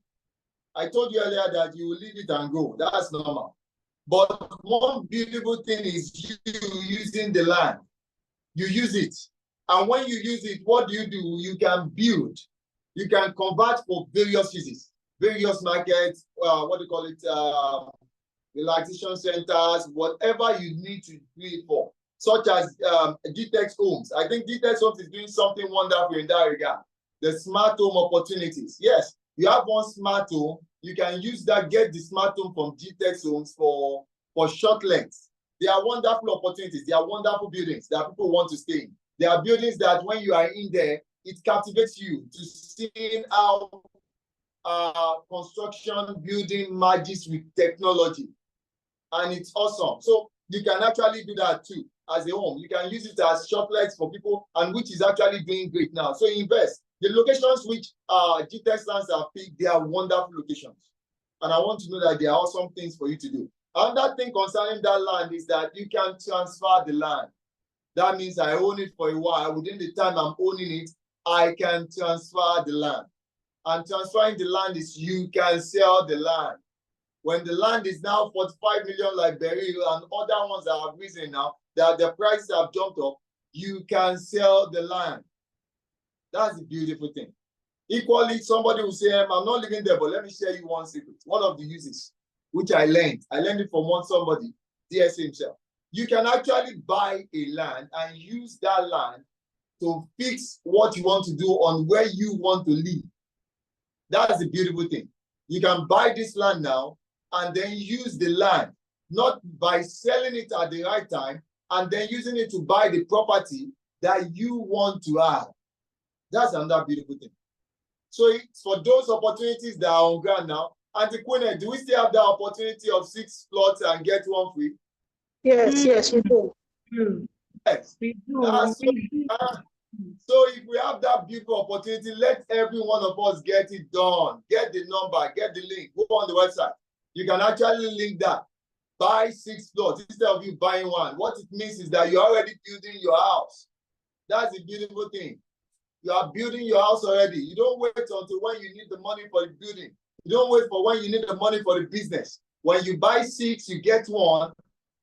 I told you earlier that you will leave it and go. That's normal. But one beautiful thing is you using the land. You use it. And when you use it, what do? You can build. You can convert for various uses, various markets, what do you call it, relaxation centers, whatever you need to do it for, such as Gtext Homes. I think Gtext Homes is doing something wonderful in that regard. The smart home opportunities. Yes, you have one smart home, you can use that, get the smart home from Gtext Homes for short lengths. They are wonderful opportunities. They are wonderful buildings that people want to stay in. There are buildings that when you are in there, it captivates you to see how construction building merges with technology. And it's awesome. So you can actually do that too as a home. You can use it as shoplets for people, and which is actually doing great now. So invest. The locations which Gtextland have picked, they are wonderful locations. And I want to know that there are awesome things for you to do. Another thing concerning that land is that you can transfer the land. That means I own it for a while. Within the time I'm owning it, I can transfer the land. And transferring the land is you can sell the land. When the land is now 45 million like Beryl and other ones that have risen now, that the prices have jumped up, you can sell the land. That's the beautiful thing. Equally, somebody will say, I'm not living there, but let me share you one secret. One of the uses, which I learned it from somebody, DSA himself. You can actually buy a land and use that land to fix what you want to do on where you want to live. That's the beautiful thing. You can buy this land now and then use the land, not by selling it at the right time and then using it to buy the property that you want to have. That's another beautiful thing. So it's for those opportunities that are on ground now. Auntie Queen, do we still have the opportunity of 6 plots and get one free? Yes, yes, we do. Yes. So if we have that beautiful opportunity, let every one of us get it done. Get the number, get the link, go on the website. You can actually link that. Buy 6 plots instead of you buying one. What it means is that you're already building your house. That's the beautiful thing. You are building your house already. You don't wait until when you need the money for the building. You don't wait for when you need the money for the business. When you buy 6, you get 1,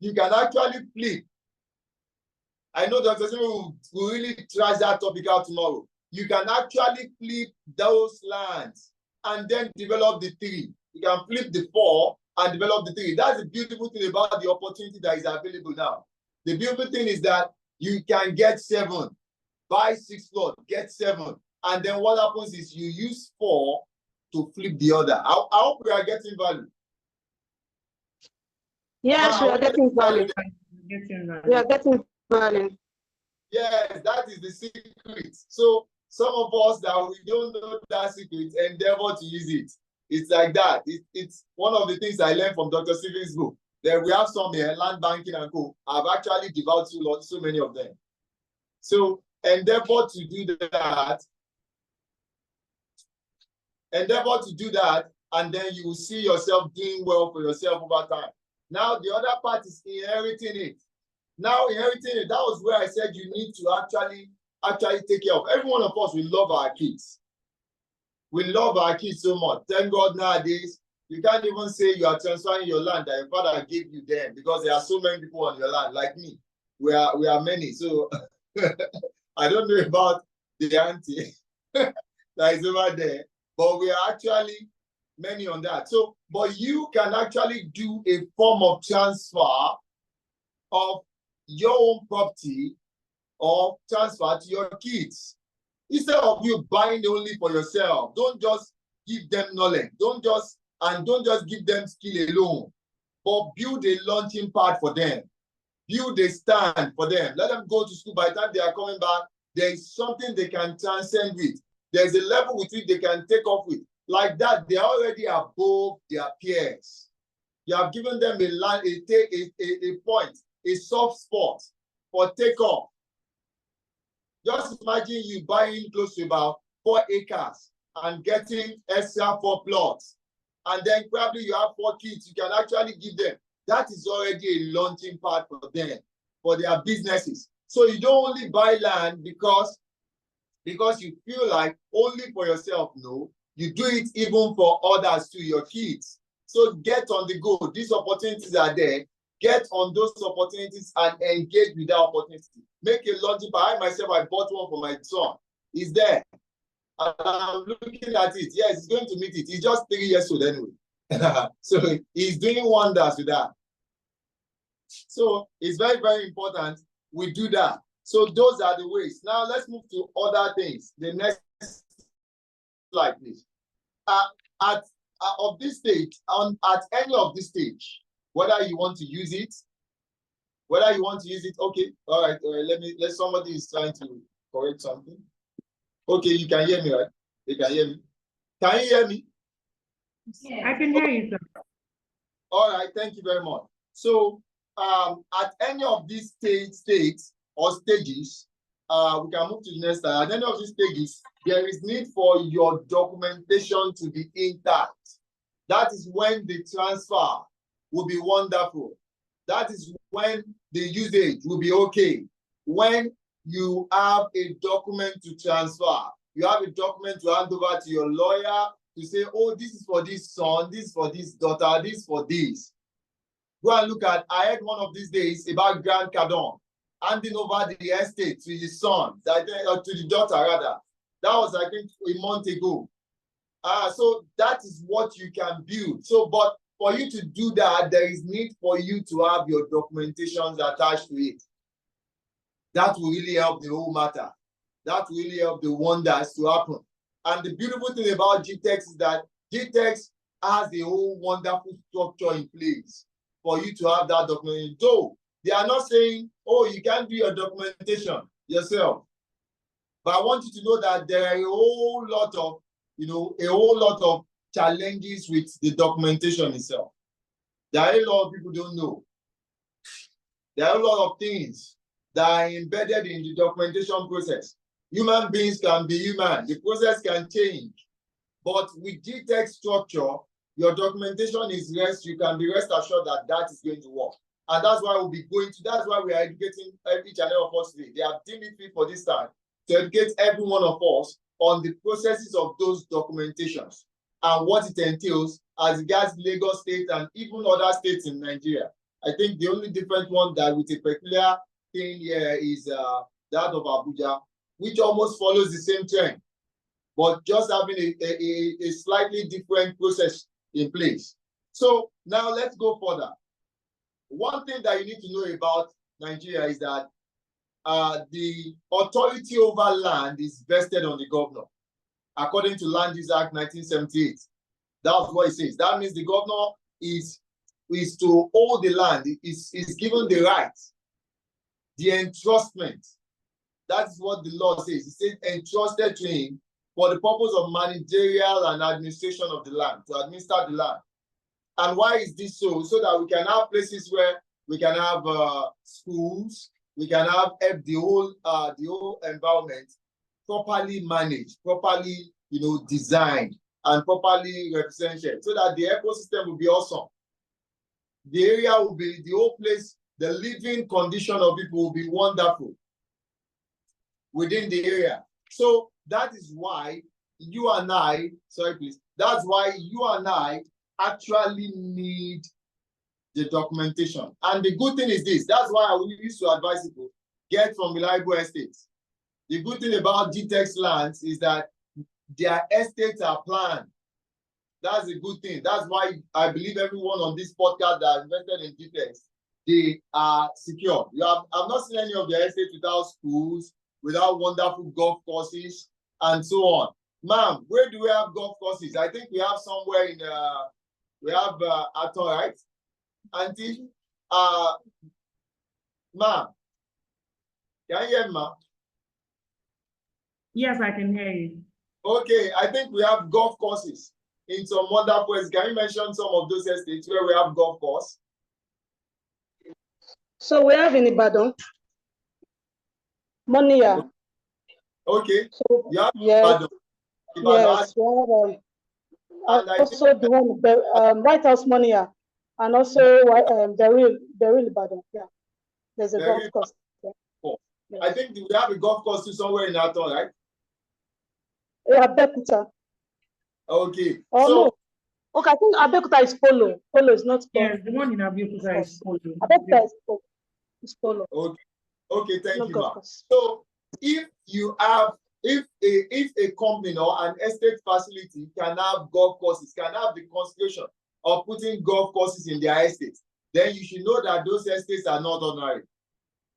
you can actually flip. I know Dr. Simi will really trash that topic out tomorrow. You can actually flip those lands and then develop the 3. You can flip the 4 and develop the 3. That's the beautiful thing about the opportunity that is available now. The beautiful thing is that you can get 7. Buy 6 plots, get 7. And then what happens is you use 4 to flip the other. I hope we are getting value. Yes, we are getting value. We are getting value. Yes, that is the secret. So some of us that we don't know that secret endeavor to use it. It's like that. It's one of the things I learned from Dr. Stephen's book. Then we have some here, land banking and co. I've actually devoured so many of them. So endeavor to do that. Endeavor to do that, and then you will see yourself doing well for yourself over time. Now, the other part is inheriting it. Now, inheriting it, that was where I said you need to actually take care of. Every one of us, we love our kids. We love our kids so much. Thank God nowadays, you can't even say you are transferring your land that your father gave you then, because there are so many people on your land, like me. We are many. So I don't know about the auntie that is over there, but we are actually many on that. So, but you can actually do a form of transfer of your own property or transfer to your kids. Instead of you buying only for yourself, don't just give them knowledge. Don't just and don't just give them skill alone, but build a launching pad for them. Build a stand for them. Let them go to school. By the time they are coming back, there is something they can transcend with. There's a level with which they can take off with. Like that, they are already above their peers. You have given them a point, a soft spot for takeoff. Just imagine you buying close to about 4 acres and getting extra 4 plots. And then probably you have 4 kids you can actually give them. That is already a launching pad for them, for their businesses. So you don't only buy land because you feel like only for yourself. No, you do it even for others too, your kids. So get on the go. These opportunities are there. Get on those opportunities and engage with that opportunity. Make a launching pad. I myself, I bought one for my son. It's there. And I'm looking at it. Yes, he's going to meet it. He's just 3 years old anyway. So he's doing wonders with that. So it's very, very important we do that. So those are the ways. Now let's move to other things. The next slide, please. At any of this stage, whether you want to use it, okay, all right, let somebody is trying to correct something. Okay, you can hear me, right? You can hear me. Can you hear me? Yeah. I can hear you, sir. All right, thank you very much. So at any of these states or stages, we can move to the next slide. At any of these stages, there is need for your documentation to be intact. That is when the transfer will be wonderful. That is when the usage will be okay. When you have a document to transfer, you have a document to hand over to your lawyer to say, oh, this is for this son, this is for this daughter, this is for this. Go and look at, I heard one of these days about Grant Cardone handing over the estate to his son, or to the daughter rather. That was, I think, a month ago. So that is what you can build. So, but for you to do that, there is need for you to have your documentations attached to it. That will really help the whole matter. That will really help the wonders to happen. And the beautiful thing about Gtext is that Gtext has a whole wonderful structure in place for you to have that documentation. Though they are not saying, oh, you can't do your documentation yourself. But I want you to know that there are a whole lot of challenges with the documentation itself. There are a lot of people don't know. There are a lot of things that are embedded in the documentation process. Human beings can be human. The process can change. But with Gtext structure, your documentation is you can be rest assured that that is going to work. And that's why that's why we are educating each and every of us today. They have deemed it fit for this time to educate every one of us on the processes of those documentations and what it entails as regards Lagos State and even other states in Nigeria. I think the only different one that with a peculiar thing here is that of Abuja, which almost follows the same trend, but just having a slightly different process in place. So now let's go further. One thing that you need to know about Nigeria is that the authority over land is vested on the governor, according to Land Use Act 1978. That's what it says. That means the governor is to hold the land, is given the right, the entrustment. That is what the law says. It says entrusted to him for the purpose of managerial and administration of the land, to administer the land. And why is this so? So that we can have places where we can have schools, we can have the whole environment properly managed, properly designed, and properly represented, so that the ecosystem will be awesome. The area will be, the whole place, the living condition of people will be wonderful within the area. So that is why you and I, that's why you and I actually need the documentation. And the good thing is this, that's why I used to advise people, get from reliable estates. The good thing about Gtextland is that their estates are planned. That's a good thing. That's why I believe everyone on this podcast that invested in Gtext, they are secure. I've not seen any of their estates without schools, without wonderful golf courses, and so on. Ma'am, where do we have golf courses? I think we have somewhere We have Aton, right? Auntie, ma'am, can you hear me, ma'am? Yes, I can hear you. Okay, I think we have golf courses in some wonderful places. Can you mention some of those estates where we have golf course? So we have in Ibadan, Monia. Okay. So, yeah. Yes. Yes. We have, also the one White House Monia, and also Beryl Ibadan. Yeah. There's a golf course. Yeah. Yes. I think we have a golf course too somewhere in Aton, right? Yeah, Abekuta. Okay. Oh so, no. Okay, I think Abekuta is polo. Polo is not polo. Yes, the one in Abekuta is polo. Abekuta is polo. It's polo. Okay. Okay, thank you, golf ma'am. So if you have if a company or an estate facility can have golf courses, can have the consideration of putting golf courses in their estates, then you should know that those estates are not ordinary.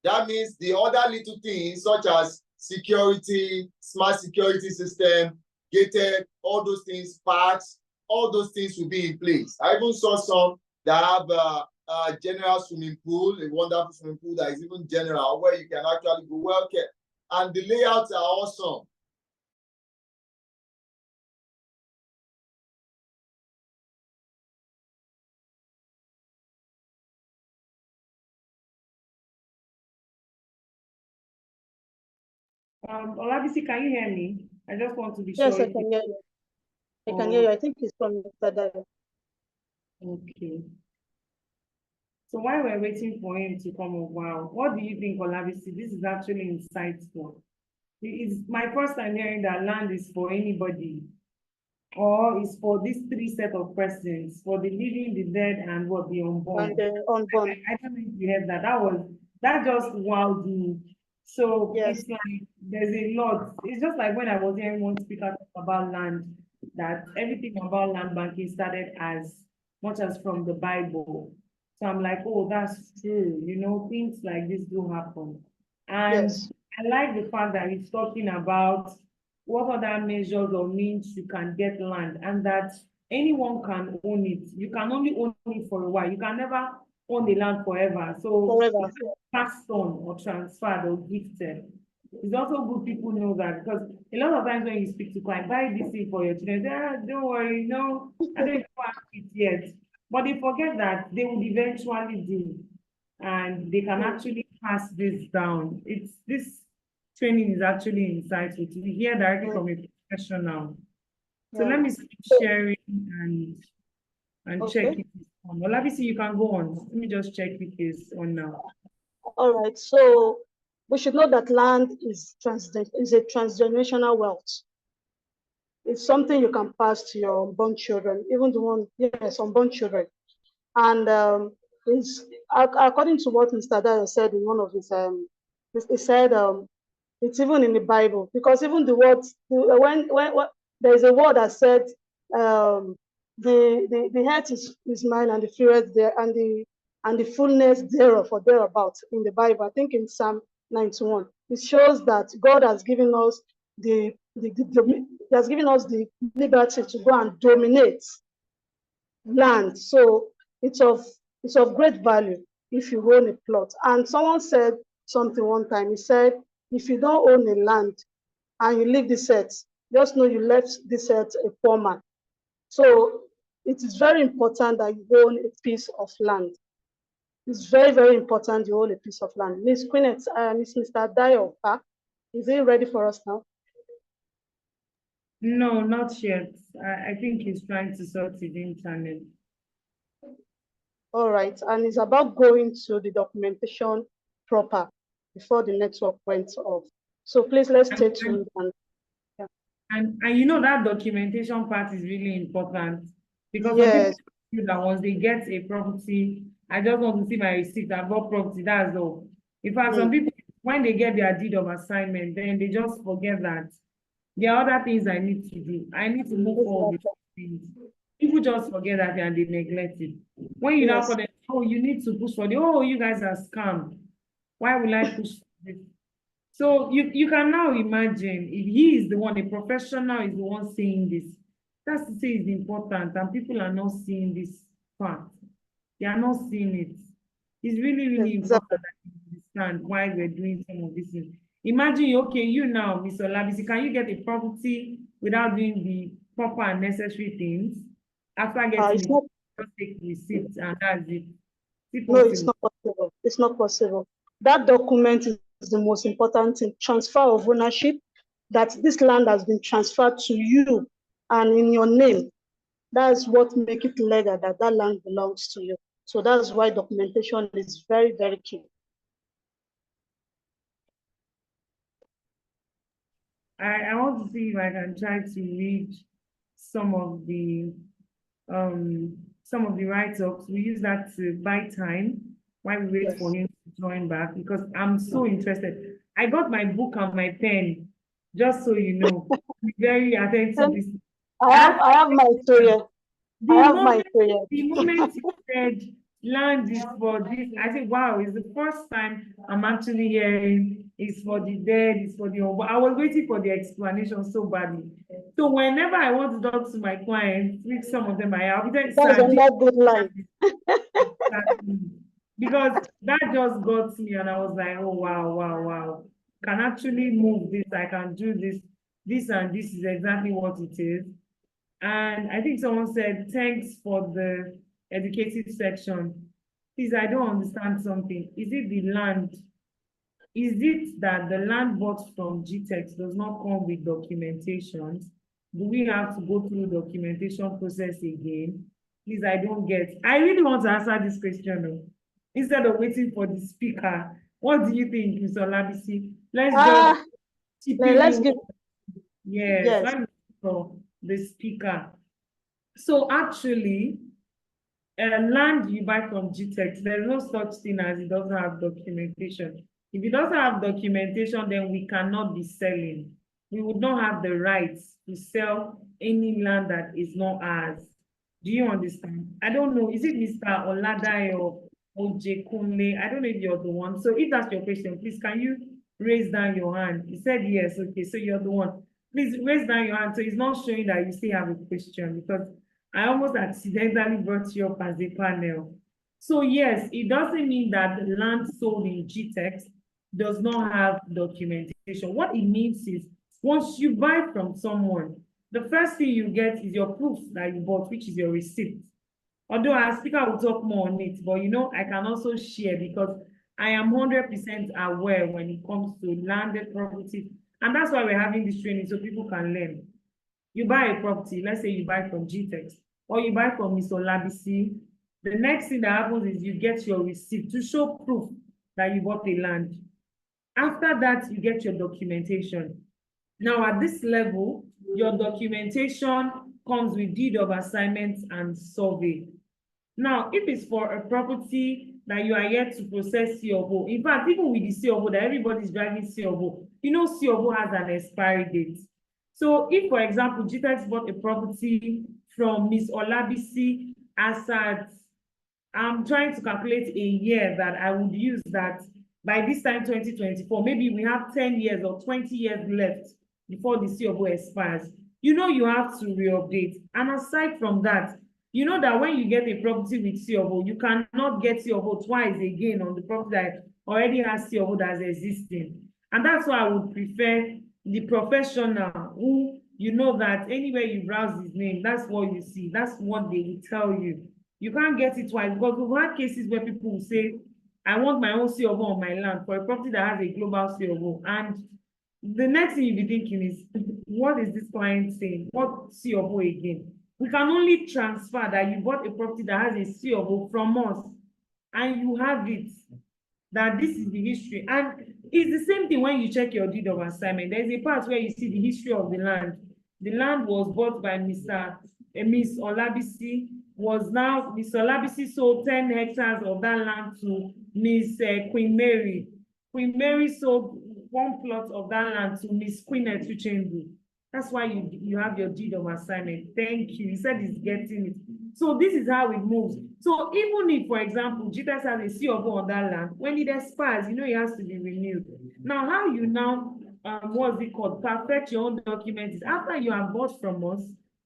That means the other little things such as security, smart security system, gated, all those things, parks, all those things will be in place. I even saw some that have a general swimming pool, a wonderful swimming pool that is even general, where you can actually go well kept. And the layouts are awesome. Olabisi, can you hear me? I just want to be Yes, sure. I can hear you. I can hear you. I think it's from Mr. Dayo. Okay. So while we're waiting for him to come up, wow, what do you think, Olabisi? This is actually insightful. It's my first time hearing that land is for anybody, or is for these three set of persons, for the living, the dead, and what, the unborn. And unborn. I don't know if you heard that. That just wowed me. So Yes. It's like there's a lot. It's just like when I was hearing one speaker talk about land, that everything about land banking started as much as from the Bible. So I'm like, oh, that's true. You know, things like this do happen. And Yes. I like the fact that he's talking about what other measures or means you can get land, and that anyone can own it. You can only own it for a while. You can never own the land forever. So Forever. it's passed on or transferred or gifted. It's also good people know that, because a lot of times when you speak to clients, buy this thing for your children, they say, don't worry, no, I don't have it yet. But they forget that they would eventually do, and they can actually pass this down. This training is actually insightful to hear directly from a professional. So let me stop sharing and check if it's on. Well, obviously you can go on. Let me just check if it's on now. All right. So we should know that land is a transgenerational wealth. It's something you can pass to your unborn children, even the one, yes, unborn children. And it's according to what Mr. Dayo said in one of his he said it's even in the Bible, because even the words when there's a word that said the earth is mine and the fullness there and the fullness thereof or thereabout in the Bible. I think in Psalm 91, it shows that God has given us he has given us the liberty to go and dominate land. So it's of great value if you own a plot. And someone said something one time. He said, if you don't own a land and you leave this earth, just know you left this earth a poor man. So it is very important that you own a piece of land. It's very, very important you own a piece of land. Miss Queenette, Mr. Dayo, is he ready for us now? No, not yet. I think he's trying to sort his internet. All right, and it's about going to the documentation proper before the network went off. So please, let's stay tuned. And you know that documentation part is really important, because yes, people that once they get a property, I just want to see my receipt, I bought property, that's all. In fact, some people, when they get their deed of assignment, then they just forget that there are other things I need to do. I need to move forward with things. People just forget that and they neglect it. When you now call them, oh, you need to push for the, oh, you guys are scammed. Why will I push for this? So you can now imagine if he is the one, a professional is the one saying this, That's to say it's important, and people are not seeing this part. They are not seeing it. It's really, really important that you understand why we're doing some of these things. Imagine, okay, you now, Mr. Olabisi, can you get a property without doing the proper and necessary things? After getting it, just take receipts and that's it. No, it's not possible. It's not possible. That document is the most important thing. Transfer of ownership, that this land has been transferred to you and in your name. That's what makes it legal, that that land belongs to you. So that's why documentation is very, very key. I want to see if I can try to read some of the write-ups. We use that to buy time while we wait for him to join back, because I'm so interested. I got my book and my pen, just so you know. Very attentive. I have my prayer. The moment you said land is for this, I said, wow, it's the first time I'm actually hearing it's for the dead, it's for the I was waiting for the explanation so badly. So whenever I want to talk to my clients, which some of them I have, that's a good line. Because that just got me, and I was like, oh wow. Can actually move this, I can do this and this is exactly what it is. And I think someone said, thanks for the educative section. Please, I don't understand something. Is it the land? Is it that the land bought from Gtext does not come with documentation? Do we have to go through documentation process again? Please, I don't get. I really want to answer this question instead of waiting for the speaker. What do you think, Mr. Olabisi? Let's give. Yes. Let me for the speaker. So actually, land you buy from Gtext, there's no such thing as it doesn't have documentation. If it doesn't have documentation, then we cannot be selling. We would not have the rights to sell any land that is not ours. Do you understand? I don't know. Is it Mr. Oladayo or Ojekunle? I don't know if you're the one. So if that's your question, please can you raise down your hand? You said yes. Okay, so you're the one. Please raise down your hand so it's not showing that you still have a question, because I almost accidentally brought you up as a panel. So yes, it doesn't mean that the land sold in Gtext does not have documentation. What it means is once you buy from someone, the first thing you get is your proof that you bought, which is your receipt. Although our speaker will talk more on it, but I can also share because I am 100% aware when it comes to landed property. And that's why we're having this training, so people can learn. You buy a property, let's say you buy from Gtext, or you buy from Mr. Olabisi. The next thing that happens is you get your receipt to show proof that you bought the land. After that, you get your documentation. Now, at this level, your documentation comes with deed of assignment and survey. Now, if it's for a property that you are yet to process COO, in fact, even with the COO that everybody's driving COO, COO has an expiry date. So if, for example, Gtext bought a property from Ms. Olabisi as at, I'm trying to calculate a year that I would use that by this time, 2024, maybe we have 10 years or 20 years left before the COO expires. You have to re-update. And aside from that, that when you get a property with COO, you cannot get COO twice again on the property that already has COO that's existing. And that's why I would prefer the professional who that anywhere you browse his name, that's what you see. That's what they will tell you. You can't get it twice, because we've had cases where people will say, I want my own COO on my land for a property that has a global COO. And the next thing you'll be thinking is, what is this client saying? What COO again? We can only transfer that you bought a property that has a COO from us, and you have it, that this is the history. And it's the same thing when you check your deed of assignment. There's a part where you see the history of the land. The land was bought by Miss Olabisi. Miss Olabisi sold 10 hectares of that land to Miss Queen Mary. Queen Mary sold one plot of that land to Miss Queen Etuchendu. That's why you have your deed of assignment. Thank you. He said he's getting it. So this is how it moves. So even if, for example, Gtext has a COO on that land, when it expires, it has to be renewed. Now, how you now, what's it called, perfect your own documents is after you have bought from us,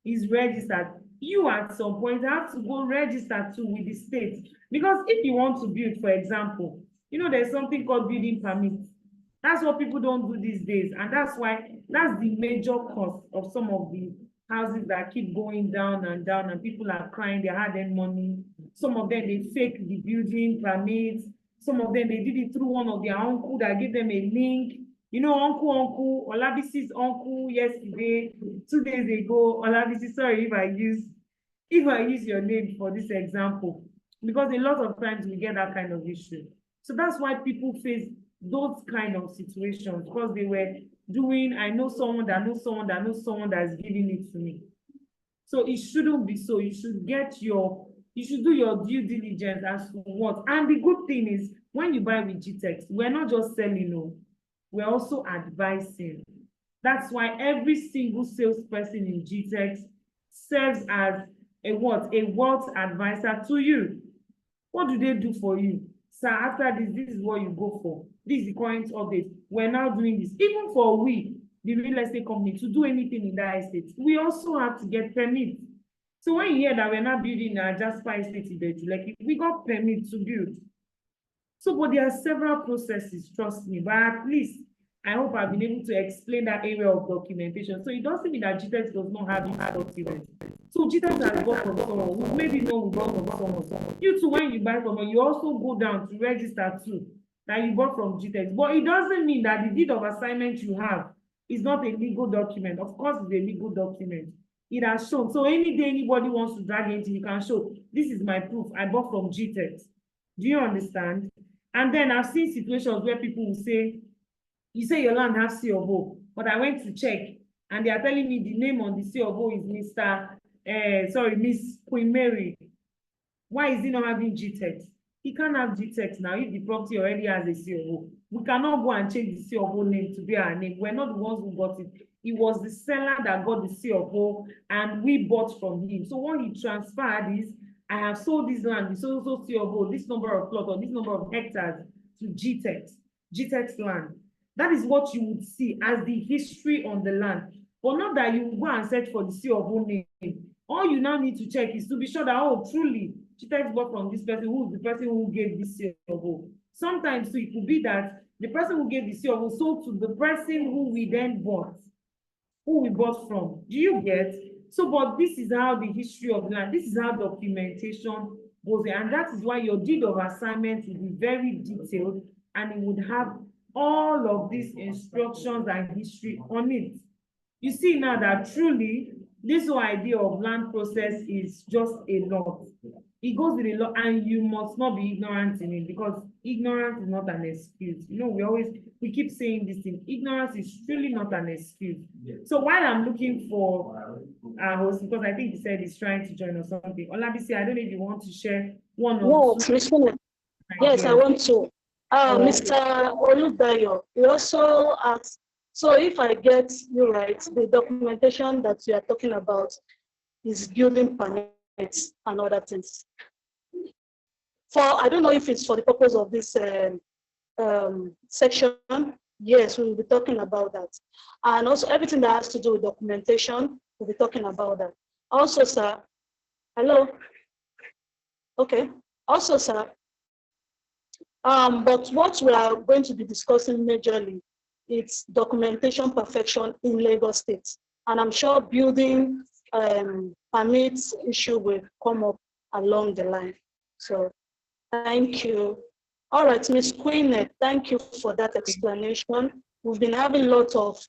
is registered, you at some point have to go register too with the state. Because if you want to build, for example, you know, there's something called building permit. That's what people don't do these days. And that's why that's the major cost of some of the houses that keep going down, and people are crying, they had their money. Some of them, they fake the building permits. Some of them, they did it through one of their uncle that gave them a link. You know, uncle, Olabisi's uncle yesterday, 2 days ago, Olabisi, sorry if I use your name for this example, because a lot of times we get that kind of issue. So that's why people face those kind of situations, because they were doing, I know someone that knows someone that knows someone that's giving it to me. So it shouldn't be so. You should do your due diligence as to what. And the good thing is, when you buy with Gtext, we're not just selling, no, we're also advising. That's why every single salesperson in Gtext serves as a what? A wealth advisor to you. What do they do for you? So after this is what you go for. This is the current update. We're now doing this. Even for we, the real estate company, to do anything in that estate, we also have to get permit. So when you hear that we're not building a Jasper estate in Beju, like we got permit to build. So, but there are several processes, trust me, but at least I hope I've been able to explain that area of documentation. So it doesn't mean that Gtext does not have its documents. So Gtext has got from someone, maybe know we got from someone. You too, when you buy from someone, you also go down to register too that you bought from Gtext. But it doesn't mean that the deed of assignment you have is not a legal document. Of course, it's a legal document. It has shown. So any day anybody wants to drag into, you can show, this is my proof, I bought from Gtext. Do you understand? And then I've seen situations where people will say, you say your land has C of O, but I went to check and they are telling me the name on the C of O is Miss Queen Mary. Why is he not having Gtext? He can't have Gtext now if the property already has a C of O. We cannot go and change the C of O name to be our name. We're not the ones who got it. It was the seller that got the C of O and we bought from him. So when he transferred this, I have sold this land, the so C of O, this number of plots or this number of hectares to Gtextland. That is what you would see as the history on the land. But not that you go and search for the C of O name. All you now need to check is to be sure that, oh, truly, Gtext bought from this person, who is the person who gave this C of O. Sometimes so it could be that the person who gave the C of O sold to the person who we then bought, who we bought from. Do you get? So, but this is how the history of land, this is how documentation goes there. And that is why your deed of assignment will be very detailed and it would have all of these instructions and history on it. You see now that truly this whole idea of land process is just a lot. It goes with a lot, and you must not be ignorant in it, because ignorance is not an excuse. You know, we keep saying this thing. Ignorance is truly not an excuse. So while I'm looking for our host, because I think he said he's trying to join or something. Olabisi, I don't know if you want to share one or two. Yes, I want to. Mr. Oludayo, you also asked, so if I get you right, the documentation that you are talking about is building permits and other things. I don't know if it's for the purpose of this section. Yes, we will be talking about that. And also everything that has to do with documentation, we'll be talking about that. Also, sir, hello? Okay. Also, sir, but what we are going to be discussing majorly is documentation perfection in Lagos State. And I'm sure building permits issue will come up along the line. So thank you. All right, Ms. Queen, thank you for that explanation. We've been having a lot of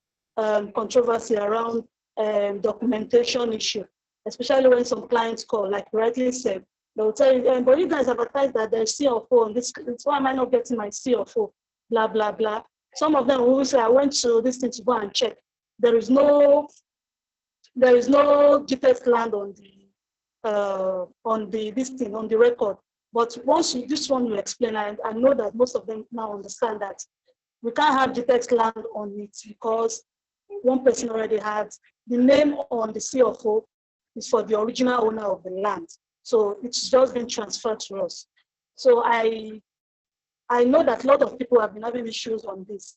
controversy around documentation issue, especially when some clients call, like rightly said, they'll tell you, but you guys advertise that there's C of O on this, why am I not getting my C of O? Blah, blah, blah. Some of them will say, I went to this thing to go and check. There is no Gtextland on the record. But once this one you explain, I know that most of them now understand that we can't have Gtextland on it because one person already had the name on the C of O is for the original owner of the land. So it's just been transferred to us. So I know that a lot of people have been having issues on this.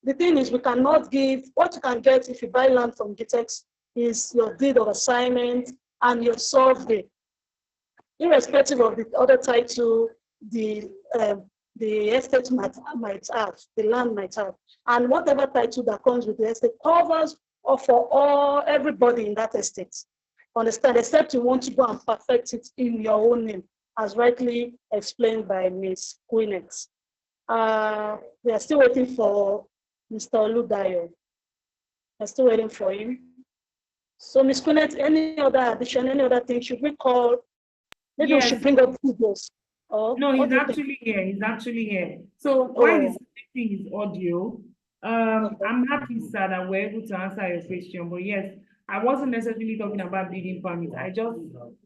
The thing is, we cannot give what you can get if you buy land from Gtext is your deed of assignment and your survey. Irrespective of the other title the estate might have, the land might have, and whatever title that comes with the estate covers for everybody in that estate. Understand? Except you want to go and perfect it in your own name, as rightly explained by Ms. Queenet. We are still waiting for Mr. Oludayo. We're still waiting for him. So, Ms. Queenet, any other addition, any other thing? Should we call? Maybe we should bring up videos. No, he's actually here. He's actually here. So while he's connecting his audio, I'm happy, sir, that we're able to answer your question. But yes, I wasn't necessarily talking about building permits. I just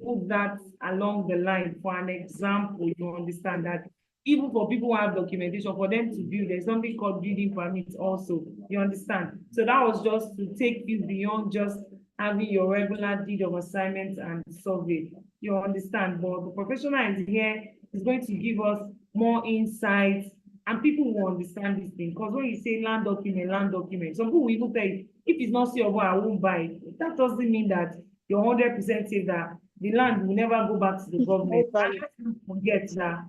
put that along the line for an example. You understand that even for people who have documentation, for them to build, there's something called building permits also. You understand? So that was just to take you beyond just having your regular deed of assignment and survey. You understand? But the professional is here, is going to give us more insights, and people will understand this thing. Because when you say land document, some people will even tell you, if it's not suitable, I won't buy it. That doesn't mean that you're 100% safe that the land will never go back to the government. And let's not forget that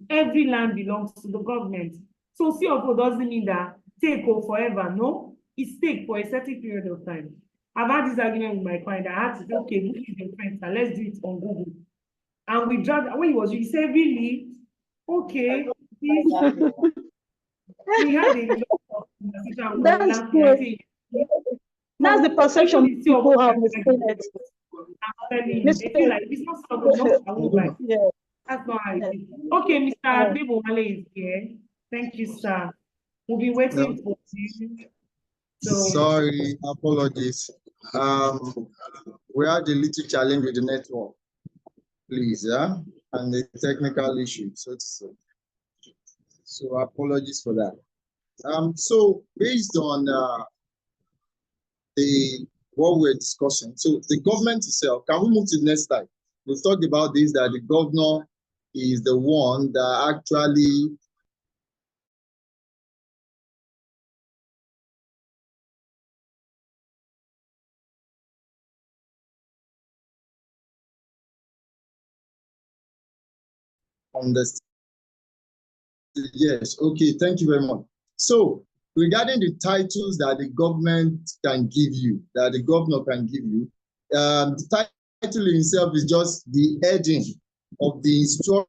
every land belongs to the government. So CFO doesn't mean that take over forever. No, it's take for a certain period of time. I've had this argument with my client. I had to say, okay, look at your friends, and let's do it on Google. And we dragged, when he said, really? Okay. We had a lot of conversation. That's good. That's the perception people have misplaced. They feel like it's not so good. That's not how it is. Okay, Mr. Adebowale is here. Thank you, sir. We'll be waiting for you. So, sorry, apologies. We had a little challenge with the network, please, and the technical issue. So apologies for that. So based on what we're discussing, so the government itself, can we move to the next slide? We've talked about this, that the governor is the one that actually understand. Yes, okay, thank you very much. So regarding the titles that the government can give you, that the governor can give you, the title in itself is just the heading of the instruction.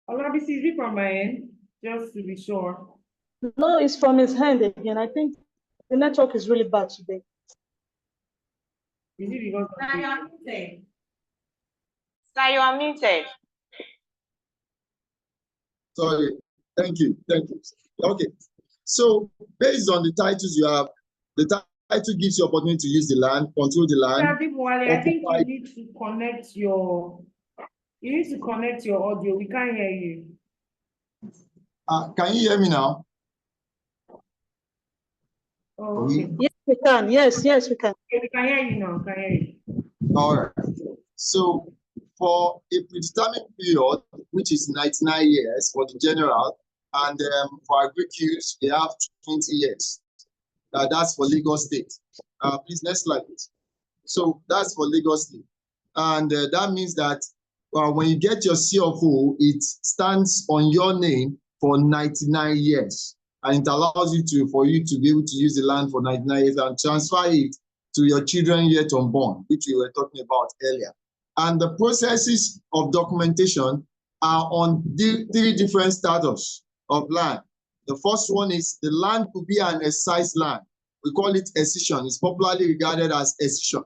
Olabisi, is it from my end? Just to be sure. No, it's from his hand again. I think the network is really bad today. Is it because of muted? Sir, you are muted. Sorry, thank you. Okay, so based on the titles you have, the title gives you opportunity to use the land, control the land. I think you need to connect your audio. We can't hear you. Can you hear me now? Oh, okay. Yes, we can. Yes, we can. Okay, we can hear you now. All right. So for a predetermined period, which is 99 years for the general, and for agri-Qs, we have 20 years. That's for Lagos State. Please, next slide, please. So that's for Lagos State. And that means that when you get your CFO, it stands on your name for 99 years. And it allows you for you to be able to use the land for 99 years and transfer it to your children yet unborn, which we were talking about earlier. And the processes of documentation are on three different status of land. The first one is the land could be an excised land. We call it excision. It's popularly regarded as excision.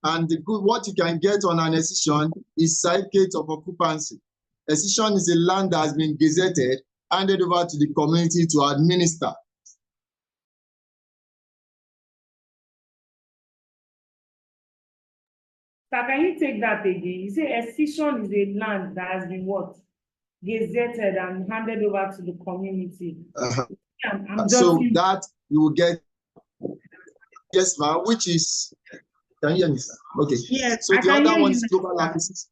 And what you can get on an excision is certificate of occupancy. Excision is a land that has been gazetted, handed over to the community to administer. So can you take that again? You say excision is a land that has been what? Gazetted and handed over to the community. So that you will get. Yes, ma'am, which is, can you hear me, sir? Okay. Yes, So I the can other hear one you, is global sir. acquisition.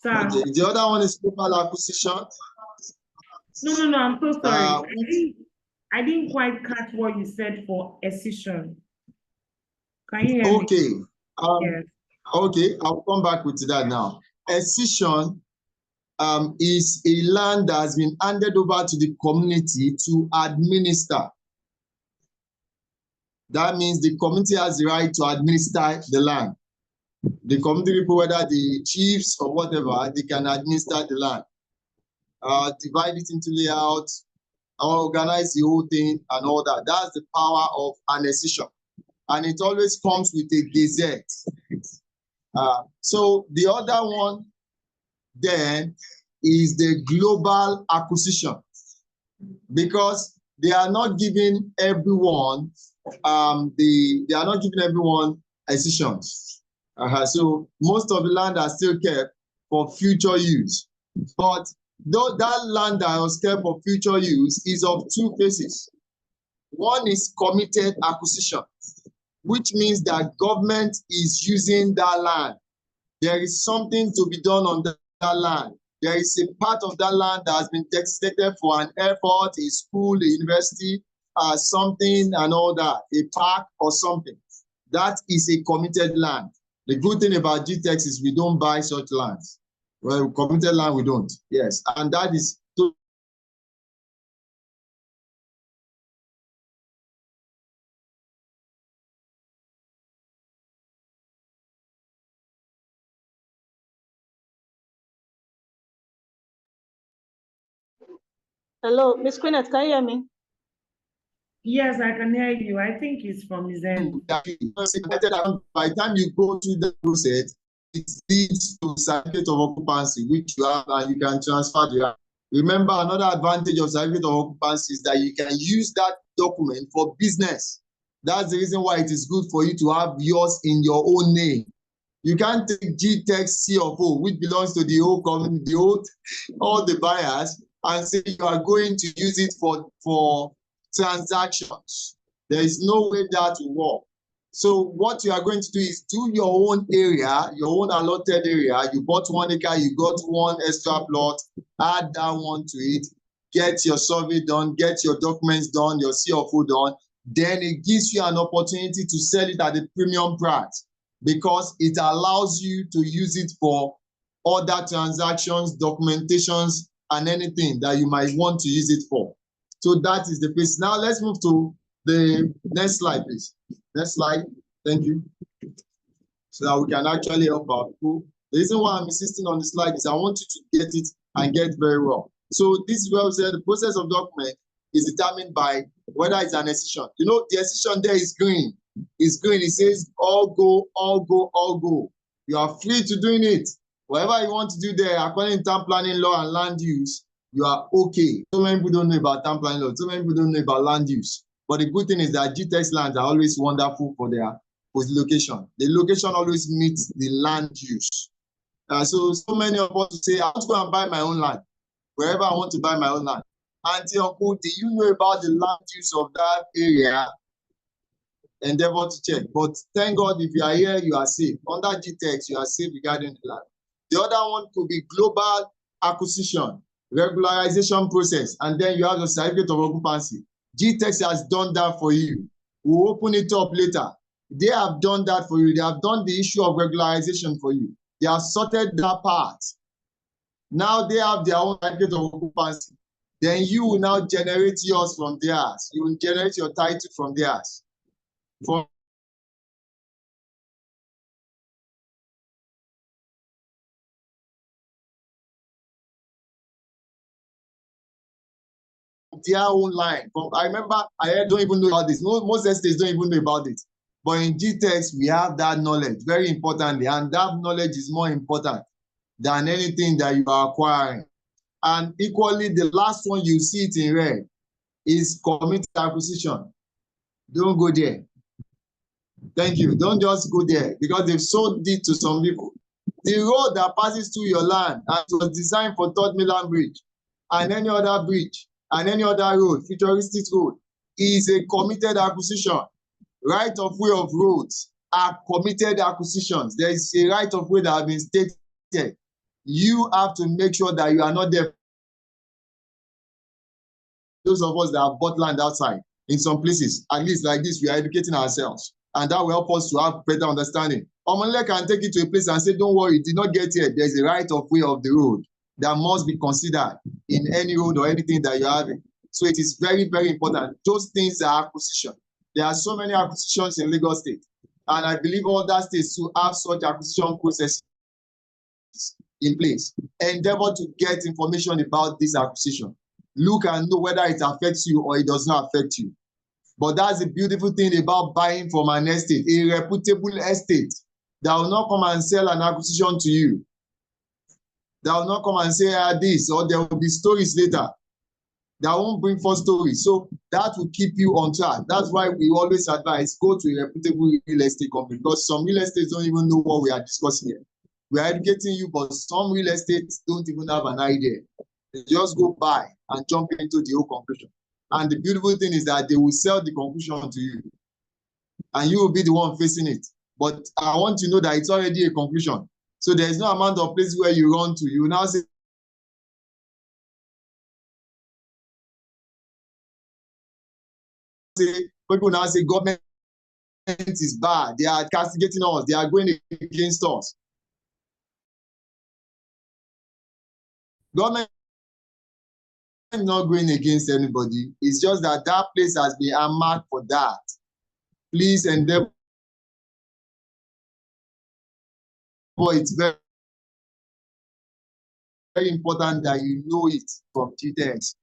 Sir. Okay. The other one is global acquisition. No, I'm so sorry. Which, I didn't quite catch what you said for escission. Can you hear me? okay. Yes. Okay, I'll come back with that now. Escission is a land that has been handed over to the community to administer. That means the community has the right to administer the land. The community people, whether the chiefs or whatever, they can administer the land. Divide it into layout, organize the whole thing and all that. That's the power of an escission. And it always comes with a gazette. So the other one then is the global acquisition, because they are not giving everyone escissions. So most of the land are still kept for future use. But though that land that was kept for future use is of two phases. One is committed acquisition, which means that government is using that land. There is something to be done on that land. There is a part of that land that has been designated for an airport, a school, a university, something and all that, a park or something. That is a committed land. The good thing about Gtext is we don't buy such lands. Well, committed land we don't. Yes, and that is Hello, Miss Queenette, can you hear me? Yes, I can hear you. I think it's from his end. by the time you go through the process, it leads to certificate of occupancy, which you have, and you can transfer the land. Remember, another advantage of certificate of occupancy is that you can use that document for business. That's the reason why it is good for you to have yours in your own name. You can't take Gtext C of O, which belongs to the whole community, all the buyers, and say you are going to use it for transactions. There is no way that will work. So what you are going to do is do your own area, your own allotted area. You bought 1 acre, you got one extra plot, add that one to it, get your survey done, get your documents done, your C of O done. Then it gives you an opportunity to sell it at a premium price, because it allows you to use it for other transactions, documentations, and anything that you might want to use it for. So that is the place. Now let's move to the next slide, please. Next slide. Thank you. So that we can actually help our people. The reason why I'm insisting on the slide is I want you to get it and get very well. So this is where we say the process of document is determined by whether it's an escission. You know, the escission there is green. It's green. It says all go, all go, all go. You are free to doing it. Whatever you want to do there, according to town planning law and land use, you are okay. So many people don't know about town planning law. So many people don't know about land use. But the good thing is that Gtextlands are always wonderful for their location. The location always meets the land use. So many of us say, I want to go and buy my own land. Wherever I want to buy my own land. Auntie, uncle, do you know about the land use of that area? Endeavor to check. But thank God, if you are here, you are safe. Under Gtext, you are safe regarding the land. The other one could be global acquisition, regularization process, and then you have the certificate of occupancy. Gtext has done that for you. We'll open it up later. They have done that for you. They have done the issue of regularization for you. They have sorted that part. Now they have their own certificate of occupancy. Then you will now generate yours from theirs. You will generate your title from theirs. From their own line. I remember I don't even know about this. Most estates don't even know about it. But in Gtext, we have that knowledge, very importantly, and that knowledge is more important than anything that you are acquiring. And equally, the last one you see it in red is committed acquisition. Don't go there. Thank you. Don't just go there, because they've sold it to some people. The road that passes through your land and was designed for Third Mainland Bridge and any other bridge and any other road, futuristic road, is a committed acquisition. right of way of roads are committed acquisitions. There is a right of way that has been stated. You have to make sure that you are not there. Those of us that have bought land outside in some places, at least like this, we are educating ourselves. And that will help us to have better understanding. Omonle can take it to a place and say, don't worry, you did not get here. There's a right of way of the road that must be considered in any road or anything that you're having. So it is very, very important. Those things are acquisition. There are so many acquisitions in Lagos State. And I believe all that states to have such acquisition processes in place. Endeavor to get information about this acquisition. Look and know whether it affects you or it does not affect you. But that's the beautiful thing about buying from an estate, a reputable estate that will not come and sell an acquisition to you. That will not come and say this, or there will be stories later that won't bring forth stories. So that will keep you on track. That's why we always advise, go to a reputable real estate company, because some real estates don't even know what we are discussing here. We are educating you, but some real estates don't even have an idea. They just go by and jump into the whole conclusion. And the beautiful thing is that they will sell the conclusion to you. And you will be the one facing it. But I want to know that it's already a conclusion. So there's no amount of places where you run to. You now say, people now say government is bad. They are castigating us. They are going against us. Government is not going against anybody. It's just that that place has been earmarked for that. Please endeavor. It's very, very important that you know it from Gtext.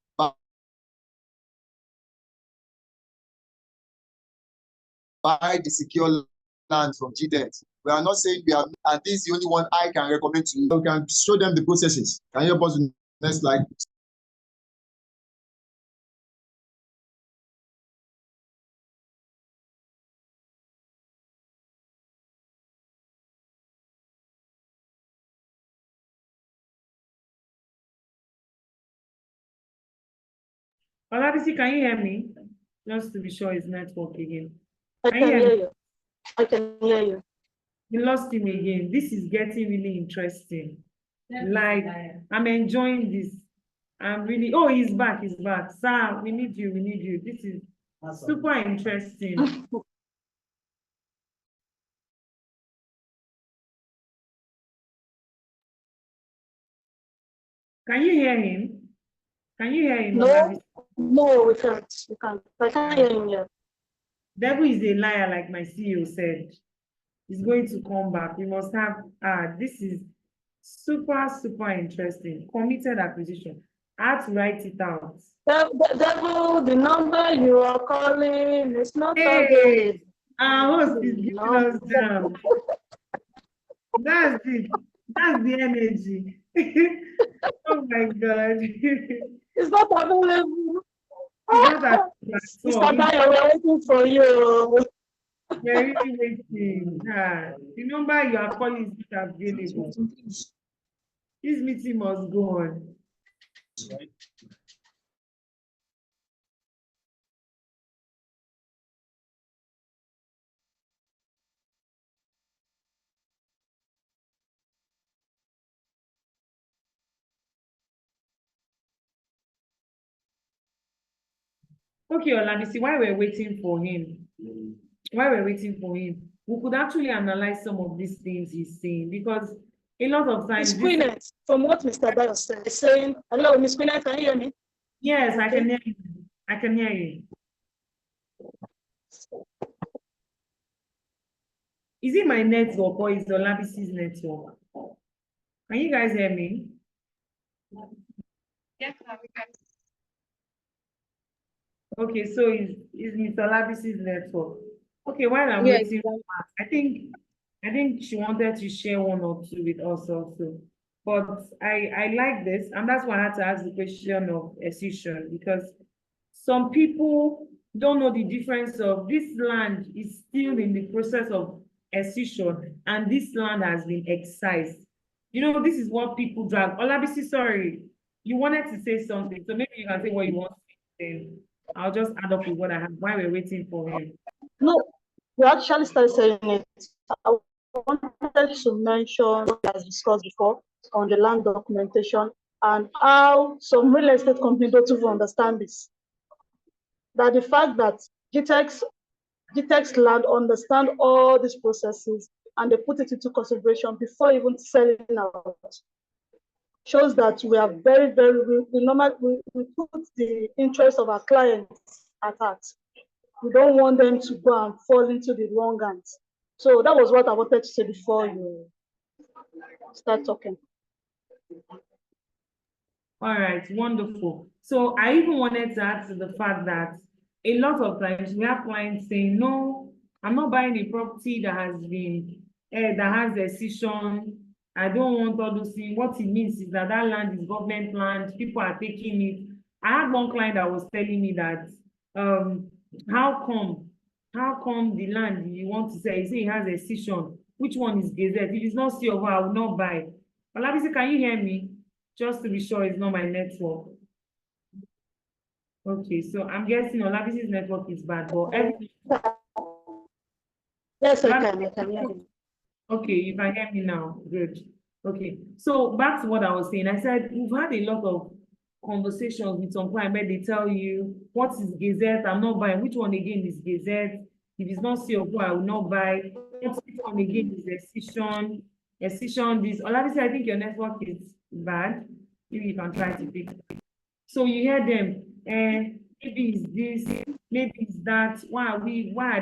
Buy the secure land from Gtext. We are not saying we are, and this is the only one I can recommend to you. You can show them the processes. Can you help us with the next slide? Olabisi, can you hear me? Just to be sure it's network again. I can hear you. I can hear you. We lost him again. This is getting really interesting. Like, I'm enjoying this. I'm really, oh, he's back, he's back. Sir, we need you, we need you. This is super interesting. Can you hear him? Can you hear him? No, we can't. We can't. I can't hear him yet. Devil is a liar, like my CEO said. He's going to come back. We must have, this is super, super interesting. Committed acquisition. I had to write it out. Devil, the number you are calling is not hey, our host is giving us down. That's it. That's the energy. Oh my God. It's not available. Mr. Bayo, we're waiting for you. We're really waiting. The number you are calling is not available. This meeting must go on. Okay, Olabisi, while we're waiting for him, we could actually analyze some of these things he's saying, because a lot of times. Miss from what Mr. Bayo said, is saying, hello, Miss Queenet, can you hear me? Yes, I can hear you. I can hear you. Is it my network or is Olabisi's network? Can you guys hear me? Yes, we can. Okay, so is Mr. Olabisi's network? Okay, while I'm waiting, I think she wanted to share one or two with us also. But I like this, and that's why I had to ask the question of excision, because some people don't know the difference of this land is still in the process of excision, and this land has been excised. You know, this is what people drag. Olabisi, sorry, you wanted to say something, so maybe you can say what you want to say. I'll just add up with what I have while we're waiting for him. No, we actually started saying it. I wanted to mention what was discussed before on the land documentation and how some real estate companies don't even understand this. That the fact that Gtextland understand all these processes and they put it into consideration before even selling out shows that we are very, we put the interest of our clients at heart. We don't want them to go and fall into the wrong hands. So that was what I wanted to say before you start talking. All right, wonderful. So I even wanted to add to the fact that a lot of times we have clients saying, no, I'm not buying a property that has been, that has a decision. I don't want all those things. What it means is that that land is government land. People are taking it. I had one client that was telling me that, how come the land you want to sell, you say it has a decision. Which one is gazette? If it's not C of O, I will not buy. Olabisi, can you hear me? Just to be sure it's not my network. Okay, so I'm guessing Olabisi's network is bad, but everything. Yes, I can hear you. Okay, you can hear me now. Good. Okay, so back to what I was saying. I said we've had a lot of conversations with some clients where they tell you what is gazette, I'm not buying. Which one again is gazette? If it's not C of O, I will not buy. Which one again is decision? Decision this. Olabisi, I think your network is bad. Maybe you can try to fix it. So you hear them, maybe it's this, maybe it's that. Why are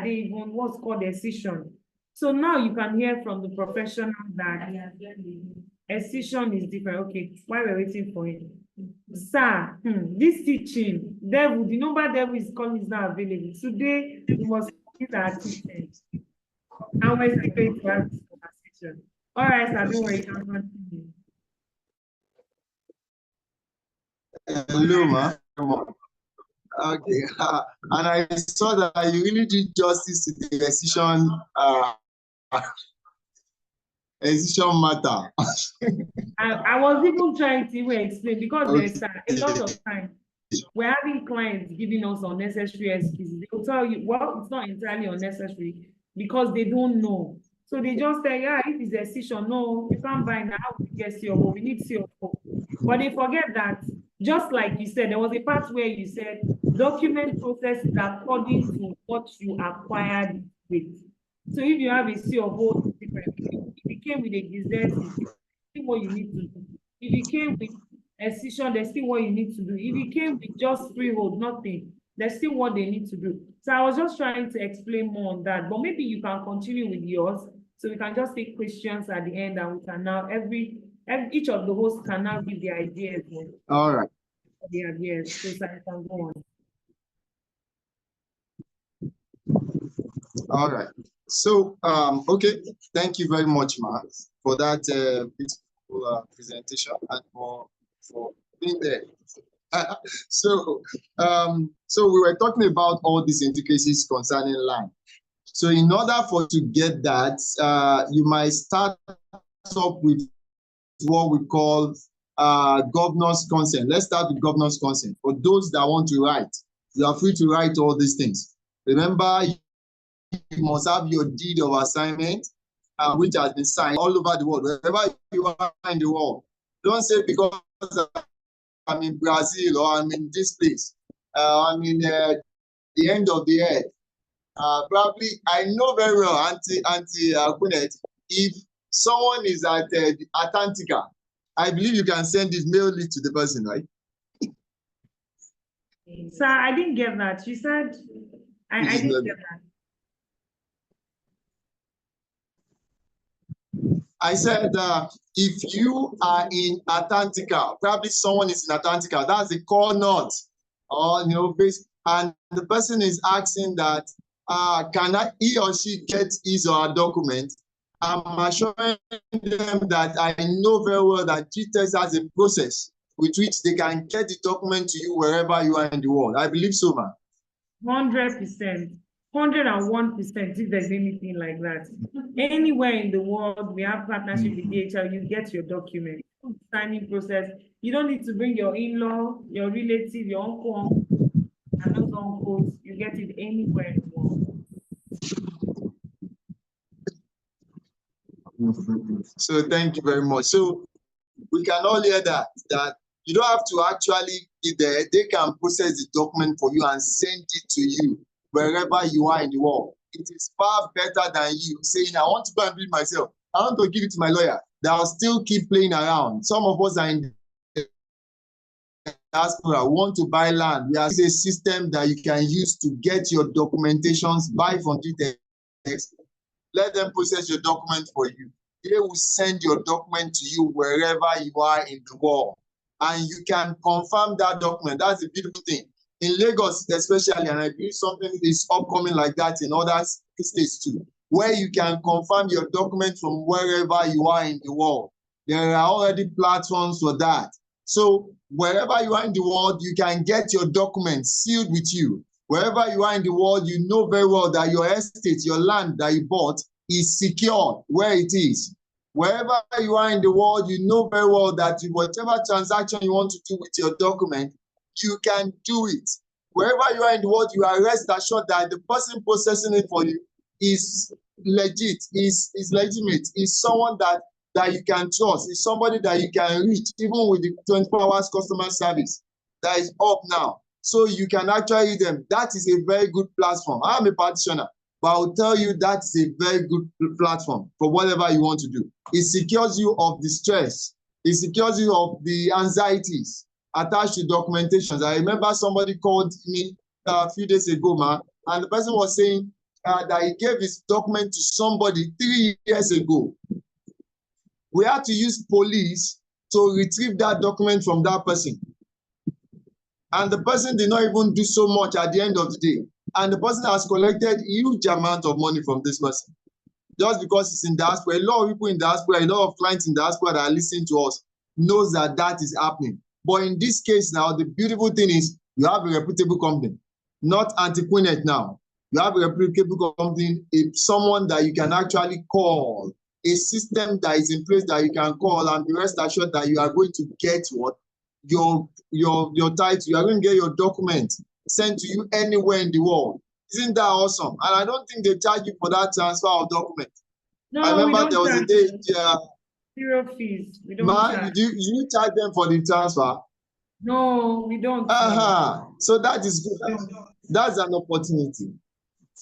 they even, what's called decision? So now you can hear from the professional that decision is different. Okay, while we're waiting for him. Sir, this teaching, devil, the number devil is calling is not available. Today, we must complete our teaching. And we're still going to have this conversation. All right, sir, don't worry, you can continue. Hello, ma. Okay, and I saw that you really did justice to the decision matter. I was even trying to even explain because there's a lot of time we're having clients giving us unnecessary excuses. They will tell you, well, it's not entirely unnecessary because they don't know. So they just say, yeah, if it's a decision, no, you can't buy now. We get CFO, we need CFO. But they forget that, just like you said, there was a part where you said document process is according to what you acquired with. So if you have a CFO, it's different. If it came with a gazette, it's still what you need to do. If it came with a decision, there's still what you need to do. If it came with just freehold, nothing, there's still what they need to do. So I was just trying to explain more on that, but maybe you can continue with yours. So we can just take questions at the end and we can now, each of the hosts can now give the ideas. All right. The ideas, so I can go on. All right. So, okay, thank you very much, Mark, for that beautiful presentation and for being there. So we were talking about all these intricacies concerning land. So in order for to get that, you might start up with what we call governor's consent. Let's start with governor's consent. For those that want to write, you are free to write all these things. Remember, you must have your deed of assignment, which has been signed all over the world, wherever you are in the world. Don't say because I'm in Brazil or I'm in this place, I'm in the end of the earth. Probably, I know very well, Auntie Kunet, if someone is at Atlantica, I believe you can send this mail list to the person, right? Sir, I didn't get that. You said, I didn't get that. I said if you are in Atlantica, probably someone is in Atlantica, that's the core knot, or and the person is asking that can he or she get his or her document? I'm assuring them that I know very well that Gtext has a process with which they can get the document to you wherever you are in the world. I believe so, man. 100%. 101% if there's anything like that. Anywhere in the world, we have partnership with DHL, you get your document. Signing process. You don't need to bring your in-law, your relative, your uncle, and those uncles. You get it anywhere in the world. So thank you very much. So we can all hear that you don't have to actually be there. They can process the document for you and send it to you wherever you are in the world. It is far better than you saying, I want to go and do it myself. I want to give it to my lawyer. They'll still keep playing around. Some of us are in the diaspora, want to buy land. We have a system that you can use to get your documentations, buy from Gtext. Let them process your document for you. They will send your document to you wherever you are in the world. And you can confirm that document. That's a beautiful thing. In Lagos, especially, and I believe something is upcoming like that in other states too, where you can confirm your document from wherever you are in the world. There are already platforms for that. So wherever you are in the world, you can get your documents sealed with you. Wherever you are in the world, you know very well that your estate, your land that you bought is secured where it is. Wherever you are in the world, you know very well that whatever transaction you want to do with your document, you can do it. Wherever you are in the world, you are rest assured that the person processing it for you is legit, is legitimate, is someone that you can trust, is somebody that you can reach, even with the 24 hours customer service that is up now. So you can actually read them. That is a very good platform. I'm a practitioner, but I'll tell you that's a very good platform for whatever you want to do. It secures you of the stress. It secures you of the anxieties attached to documentations. I remember somebody called me a few days ago, man, and the person was saying that he gave his document to somebody 3 years ago. We had to use police to retrieve that document from that person. And the person did not even do so much at the end of the day. And the person has collected a huge amount of money from this person. Just because it's in diaspora. A lot of people in diaspora, a lot of clients in diaspora that are listening to us knows that that is happening. But in this case now, the beautiful thing is you have a reputable company, not Antiquinet now. You have a reputable company, someone that you can actually call, a system that is in place that you can call and be rest assured that you are going to get what? Your title, you are going to get your document sent to you anywhere in the world. Isn't that awesome? And I don't think they charge you for that transfer of document. No, I remember there was a day. Zero fees. We don't charge. You charge them for the transfer? No, we don't. So that is good. That's an opportunity.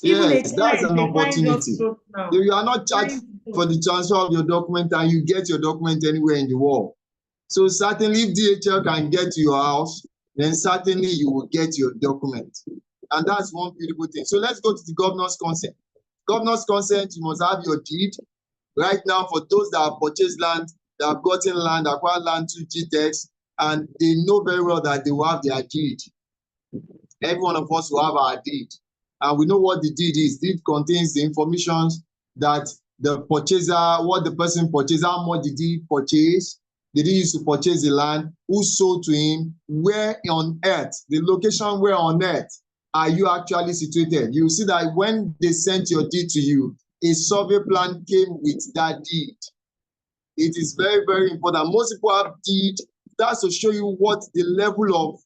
Even yes, that's an opportunity. You are not charged for the transfer of your document and you get your document anywhere in the world. So certainly if DHL can get to your house, then certainly you will get your document. And that's one beautiful thing. So let's go to the governor's consent. Governor's consent, you must have your deed. Right now, for those that have purchased land, that have gotten land, acquired land through Gtext, and they know very well that they will have their deed. Every one of us will have our deed. And we know what the deed is. Deed contains the information that the purchaser, what the person purchased, how much did he purchase, did he use to purchase the land, who sold to him, where on earth, the location where on earth are you actually situated. You see that when they sent your deed to you, a survey plan came with that deed. It is very, very important. Most people have deed. That's to show you what the level of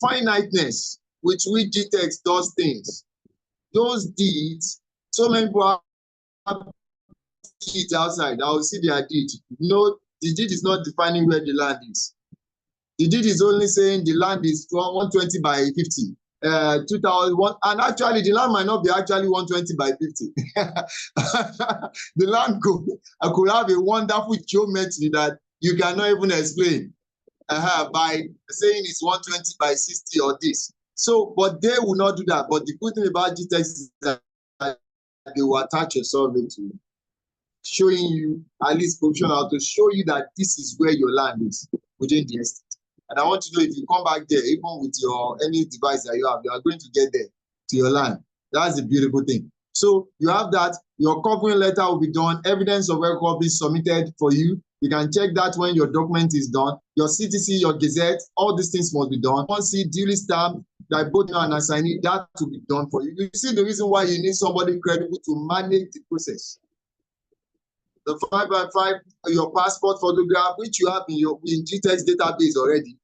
finiteness with which Gtext does things. Those deeds, so many people have deeds outside. I will see their deed. No, the deed is not defining where the land is. The deed is only saying the land is 120 by 50. 2001, and actually the land might not be actually 120 by 50. The land could have a wonderful geometry that you cannot even explain by saying it's 120 by 60 or this. So, but they will not do that. But the good thing about Gtext is that they will attach a survey to you, showing you, at least provisional, to show you that this is where your land is within the estate. And I want to know if you come back there, even with your any device that you have, you are going to get there to your land. That's the beautiful thing. So you have that. Your covering letter will be done. Evidence of record will be submitted for you. You can check that when your document is done. Your CTC, your Gazette, all these things must be done. Once you duly stamped, that both you and assignee, that will be done for you. You see the reason why you need somebody credible to manage the process. The 5x5, your passport photograph, which you have in Gtext database already.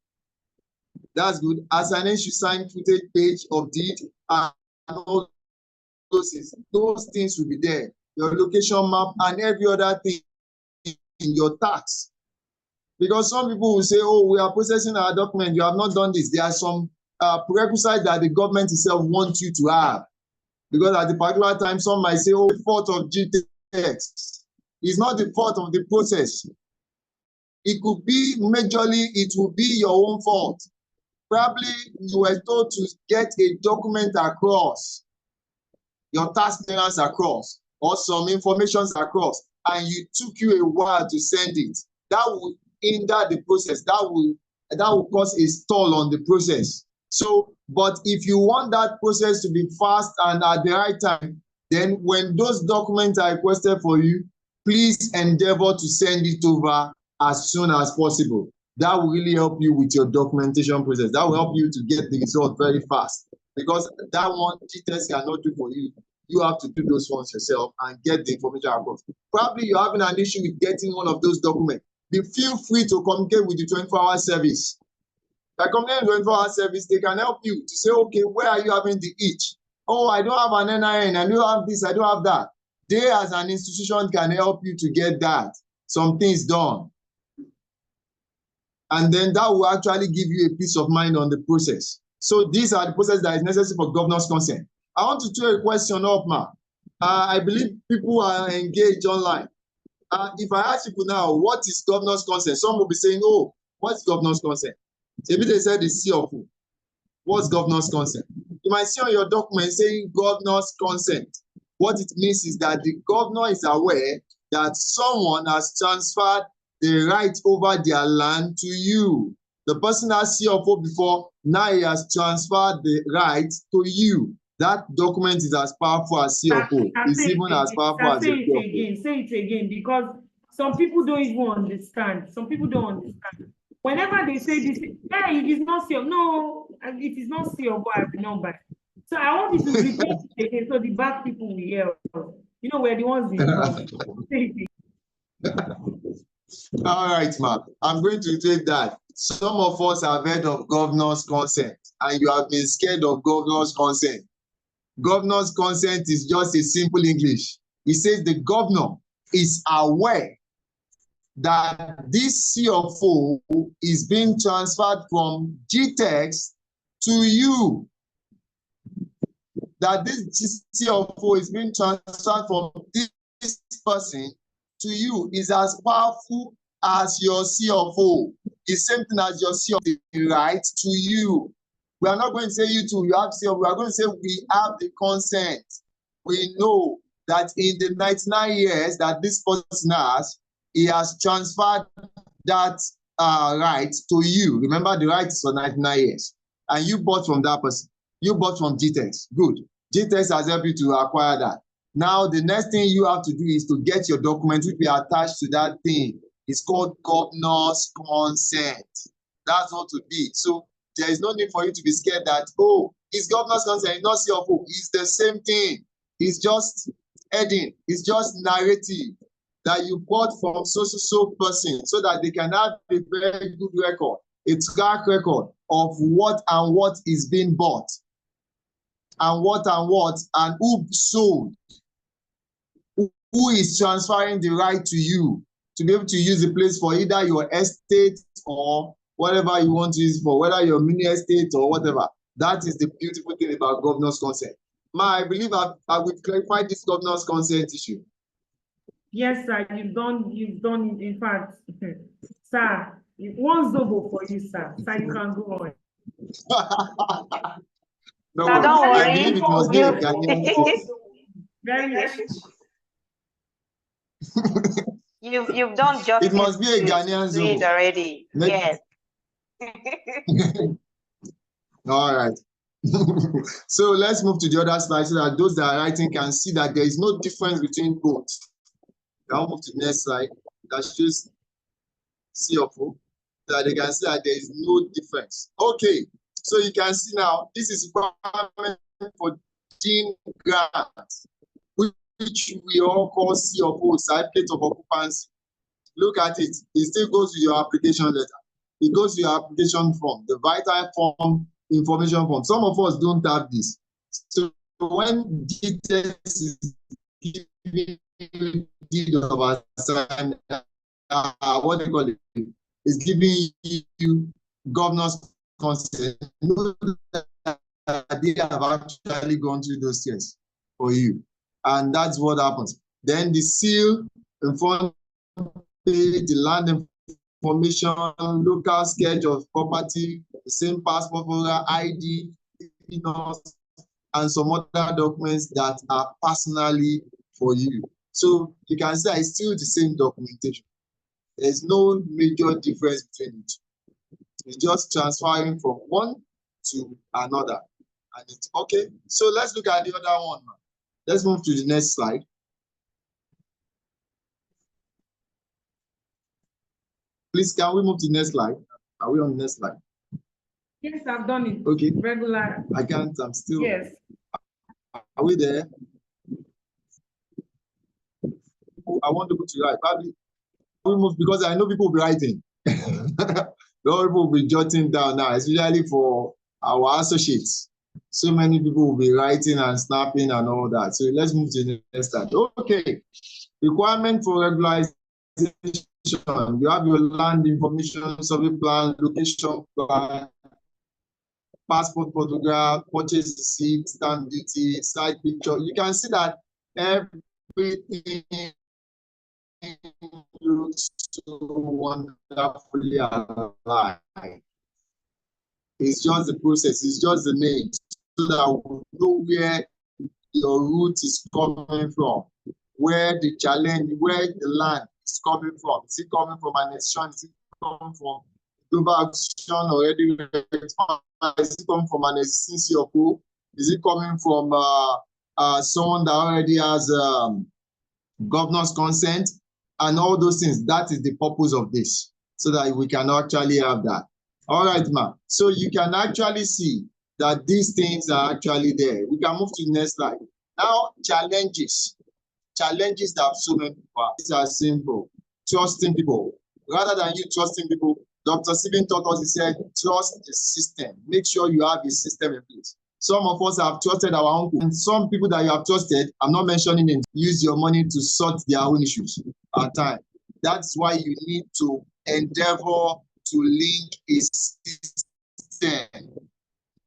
That's good. Assignee should sign footage page of deed and all those things will be there. your location map, and every other thing in your tax. Because some people will say, oh, we are processing our document, you have not done this. There are some prerequisites that the government itself wants you to have. Because at the particular time, some might say, oh, the fault of Gtext. It's not the fault of the process. It could be majorly, it will be your own fault. Probably you were told to get a document across, your tax clearance across, or some informations across, and it took you a while to send it. That will hinder the process. That will cause a stall on the process. So, but if you want that process to be fast and at the right time, then when those documents are requested for you, please endeavor to send it over as soon as possible. That will really help you with your documentation process. That will help you to get the result very fast, because that one Gtextland cannot do for you. You have to do those ones yourself and get the information across. Probably you're having an issue with getting one of those documents. Feel free to communicate with the 24-hour service. By communicating with the 24-hour service, they can help you to say, okay, where are you having the itch? Oh, I don't have an NIN, I don't have this, I don't have that. They as an institution can help you to get that, some things done. And then that will actually give you a peace of mind on the process. So these are the processes that is necessary for governor's consent. I want to throw a question up, ma. I believe people are engaged online. If I ask people now, what is governor's consent? Some will be saying, oh, what's governor's consent? Maybe they said the CFO. What's governor's consent? You might see on your document saying governor's consent. What it means is that the governor is aware that someone has transferred the right over their land to you. The person has CFO before, now he has transferred the right to you. That document is as powerful as CFO. It's even as powerful as CFO. Say it again, because some people don't even understand. Some people don't understand. Whenever they say this, hey, it is not CFO. No, it is not CFO as the number. So I want you to repeat it again so the bad people will hear. You know, we're the ones involved. All right, Mark. I'm going to take that. Some of us have heard of governor's consent, and you have been scared of governor's consent. Governor's consent is just a simple English. It says the governor is aware that this CFO is being transferred from Gtext to you. That this CFO is being transferred from this person to you is as powerful as your CFO. It's same thing as your CFO, the right to you. We are not going to say you too, you have CFO. We are going to say we have the consent. We know that in the 99 years that this person has, he has transferred that right to you. Remember, the right is for 99 years. And you bought from that person. You bought from Gtext. Good. Gtext has helped you to acquire that. Now, the next thing you have to do is to get your document which be attached to that thing. It's called governor's consent. That's what it be. So there is no need for you to be scared that, oh, it's governor's consent, it's not CFO. It's the same thing. It's just heading. It's just narrative that you bought from so person so that they can have a very good record, a track record of what and what is being bought, and what and who sold, who is transferring the right to you to be able to use the place for either your estate or whatever you want to use it for, whether your mini estate or whatever. That is the beautiful thing about governor's consent. Ma, I believe I would clarify this governor's consent issue. Yes, sir, you've done it. In fact, sir, one zobo for you, sir. Sir, you can go on. No, don't worry. I believe it must be a Ghanaian. Very You've done justice. It must be a Ghanaian zobo already. Yes. All right. So let's move to the other slide so that those that are writing can see that there is no difference between both. I'll move to the next slide that shows CFO, so that they can see that there is no difference. Okay, so you can see now this is requirement for Dean grant, which we all call CFO, certificate of occupancy. Look at it. It still goes with your application letter. It goes with your application form, the vital form, information form. Some of us don't have this. So when Gtextland is giving deed of assignment, what do you call it? Is giving you governor's consent. Know that they have actually gone through those steps for you. And that's what happens. Then the seal, in front page, the land information, local sketch of property, the same passport holder, ID, and some other documents that are personally for you. So you can say it's still the same documentation. There's no major difference between it. It's just transferring from one to another. And it's okay. So let's look at the other one. Let's move to the next slide. Please, can we move to the next slide? Are we on the next slide? Yes, I've done it. Okay. Regular. I can't, I'm still. Yes. Are we there? I want to go to right. Probably we move because I know people will be writing. People will be jotting down now, especially for our associates. So many people will be writing and snapping and all that. So let's move to the next slide. Okay. Requirement for regularization. You have your land information, survey plan, location plan, passport photograph, purchase receipt, stamp duty, site picture. You can see that everything looks so wonderfully alive. It's just the process, it's just the name, so that we know where your route is coming from, where the challenge, where the land is coming from. Is it coming from an institution? Is it coming from global action already? Is it coming from an existing COO? Is it coming from someone that already has governor's consent? And all those things. That is the purpose of this, so that we can actually have that. All right, ma'am. So you can actually see that these things are actually there. We can move to the next slide. Now, challenges. Challenges that so many people have. These are simple. Trusting people. Rather than you trusting people, Dr. Stephen taught us, he said, trust the system. Make sure you have a system in place. Some of us have trusted our uncle, and some people that you have trusted, I'm not mentioning them, use your money to sort their own issues at times. That's why you need to endeavor to link a system.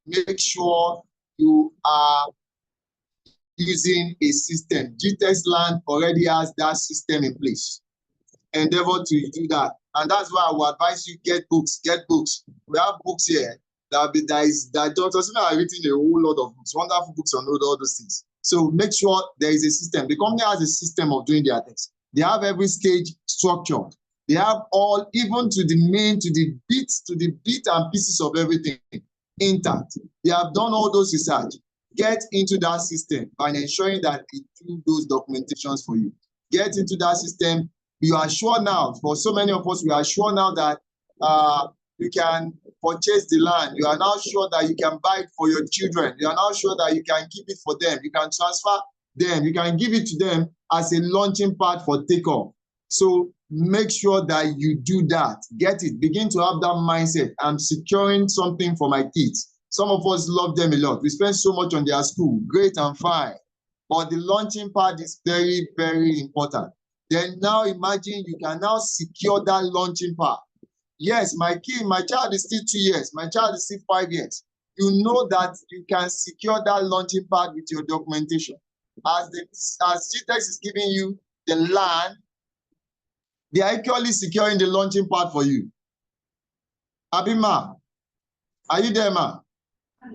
Make sure you are using a system. Gtextland already has that system in place. Endeavor to do that. And that's why I would advise you get books, get books. We have books here. That Dr. Smith has written a whole lot of books, wonderful books on all those things. So make sure there is a system. The company has a system of doing their things. They have every stage structured. They have all, even to the main, to the bit and pieces of everything intact. They have done all those research. Get into that system by ensuring that it do those documentations for you. Get into that system. You are sure now, for so many of us, we are sure now that you can purchase the land. You are now sure that you can buy it for your children. You are now sure that you can keep it for them. You can transfer them. You can give it to them as a launching pad for takeoff. So make sure that you do that. Get it. Begin to have that mindset. I'm securing something for my kids. Some of us love them a lot. We spend so much on their school. Great and fine. But the launching pad is very, very important. Then now imagine you can now secure that launching pad. Yes, my child is still 2 years. My child is still 5 years. You know that you can secure that launching pad with your documentation. As Gtext is giving you the land, they are actually securing the launching pad for you. Abima, are you there, ma?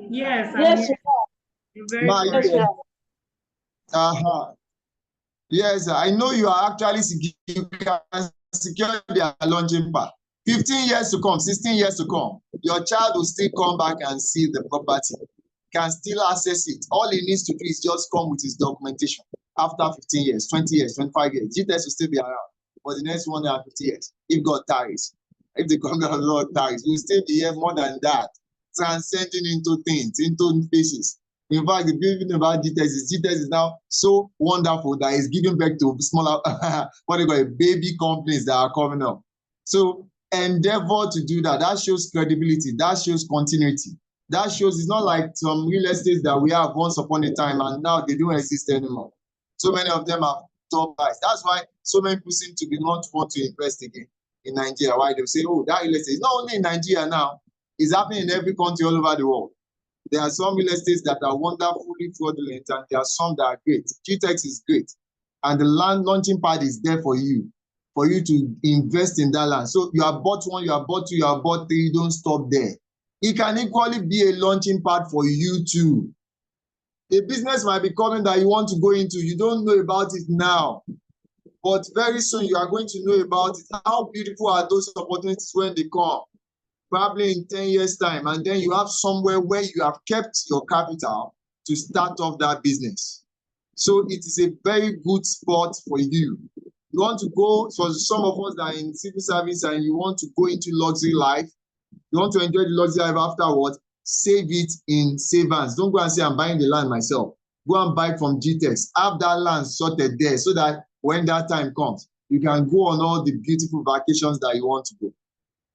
Yes, Yes, you're very yes, Yes, I know you are actually securing their launching pad. 15 years to come, 16 years to come, your child will still come back and see the property, can still access it. All he needs to do is just come with his documentation. After 15 years, 20 years, 25 years, Gtext will still be around for the next 150 years. If God tarries, if the government of God tarries, we'll still be here more than that, transcending into things, into spaces. In fact, the beauty thing about Gtext is now so wonderful that it's giving back to smaller, what they call baby companies that are coming up. So endeavor to do that. That shows credibility. That shows continuity. That shows it's not like some real estates that we have once upon a time and now they don't exist anymore. So many of them have top price. That's why so many people seem to be not want to invest again in Nigeria. Why they say, oh, that real estate is not only in Nigeria now, it's happening in every country all over the world. There are some real estates that are wonderfully fraudulent, and there are some that are great. Gtext is great, and the land launching pad is there for you to invest in that land. So you have bought one, you have bought two, you have bought three. Don't stop there. It can equally be a launching pad for you too. A business might be coming that you want to go into. You don't know about it now, but very soon you are going to know about it. How beautiful are those opportunities when they come? Probably in 10 years' time, and then you have somewhere where you have kept your capital to start off that business. So it is a very good spot for you. You want to go, for some of us that are in civil service and you want to go into luxury life, you want to enjoy the luxury life afterwards, save it in savings. Don't go and say, I'm buying the land myself. Go and buy from Gtext. Have that land sorted there so that when that time comes, you can go on all the beautiful vacations that you want to go.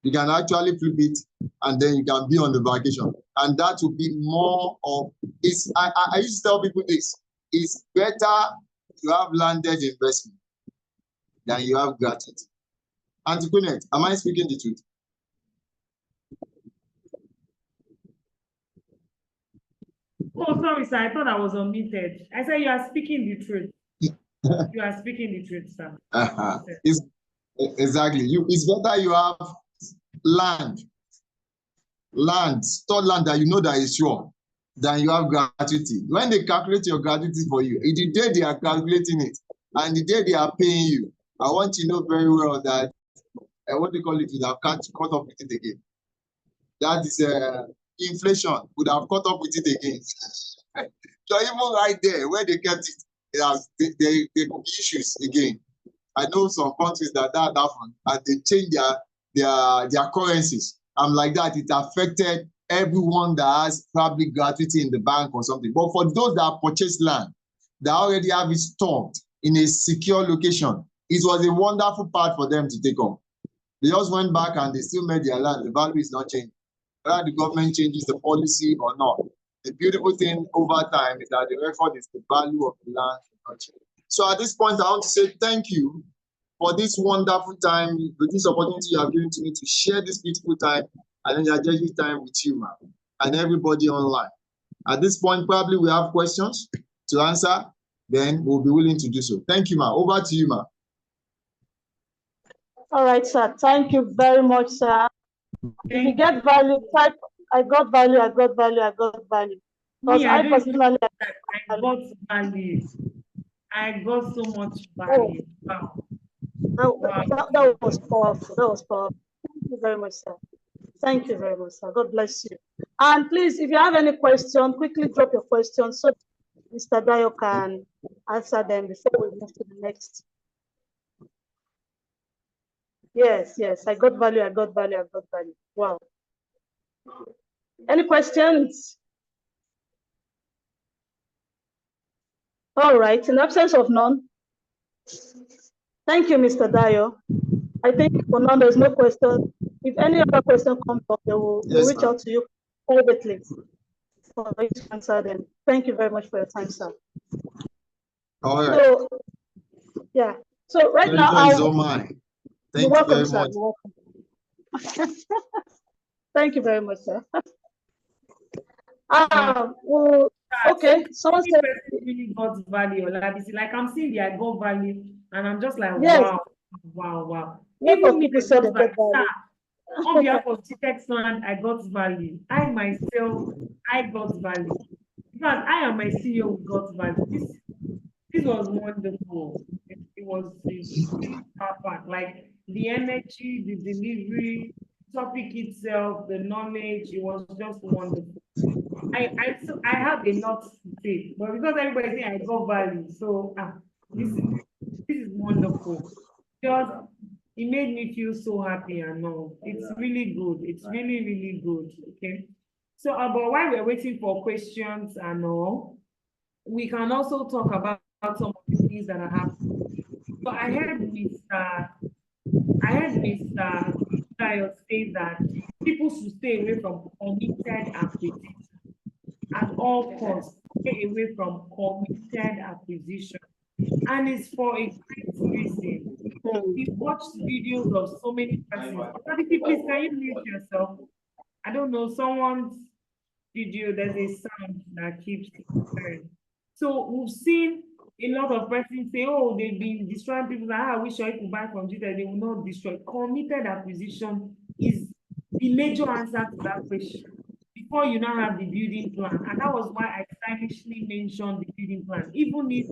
You can actually flip it and then you can be on the vacation. And that will be more of, I used to tell people this, it's better to have landed investment than you have gratitude. Auntie Kunet, am I speaking the truth? Oh, sorry, sir. I thought I was unmuted. I said you are speaking the truth. You are speaking the truth, sir. Exactly. It's better you have stored land that you know that is sure, than you have gratuity. When they calculate your gratuity for you, the day they are calculating it and the day they are paying you, I want you to know very well that what they call it would have caught up with it again. That is inflation would have caught up with it again. So even right there where they kept it, there could be issues again. I know some countries that happened and they change their currencies. I'm like that. It affected everyone that has probably gratuity in the bank or something. But for those that purchased land, that already have it stored in a secure location, it was a wonderful part for them to take on. They just went back and they still made their land. The value is not changing. Whether the government changes the policy or not. The beautiful thing over time is that the record is the value of the land. So at this point, I want to say thank you for this wonderful time, with this opportunity you have given to me to share this beautiful time and energetic time with you, ma'am, and everybody online. At this point, probably we have questions to answer, then we'll be willing to do so. Thank you, ma'am. Over to you, ma'am. All right, sir. Thank you very much, sir. If you get value, type, I got value, I got value, I got value. Because I personally, I got value. I got so much value. Wow. That was powerful. That was powerful. Thank you very much, sir. Thank you very much, sir. God bless you. And please, if you have any question, quickly drop your questions so Mr. Dayo can answer them before we move to the next. Yes, I got value, I got value, I got value. Wow. Any questions? All right, in absence of none, thank you, Mr. Dayo. I think for now there's no question. If any other question comes up, they will reach out to you privately for you to answer them. Thank you very much for your time, sir. All right. So, yeah. So right now, is all mine. Thank you very much. You're welcome. Thank you very much, sir. Well, okay. Someone said really got value. Like I'm seeing the I got value, and I'm just like, yes. wow. Even people said they got value. On behalf of Gtextland, I got value. I myself, I got value. Because I am my CEO who got value. This was wonderful. It was really perfect. Like the energy, the delivery, topic itself, the knowledge, it was just wonderful. I have a lot to say, but because everybody saying I got value, so this is wonderful. Because it made me feel so happy and all. It's really good. It's really good. Okay. So about while we're waiting for questions and all, we can also talk about some of the things that are happening. So I heard Mr. Dayo say that people should stay away from committed acquisition at all costs. Stay away from committed acquisition. and it's for a great reason. We've watched videos of so many persons. Authority, please, can you mute yourself? I don't know, someone's video, there's a sound that keeps hearing. So we've seen a lot of persons say, oh, they've been destroying people. I wish I could buy from Gtextland. They will not destroy. Committed acquisition is the major answer to that question. Before you now have the building plan. And that was why I stylishly mentioned the building plan. Even if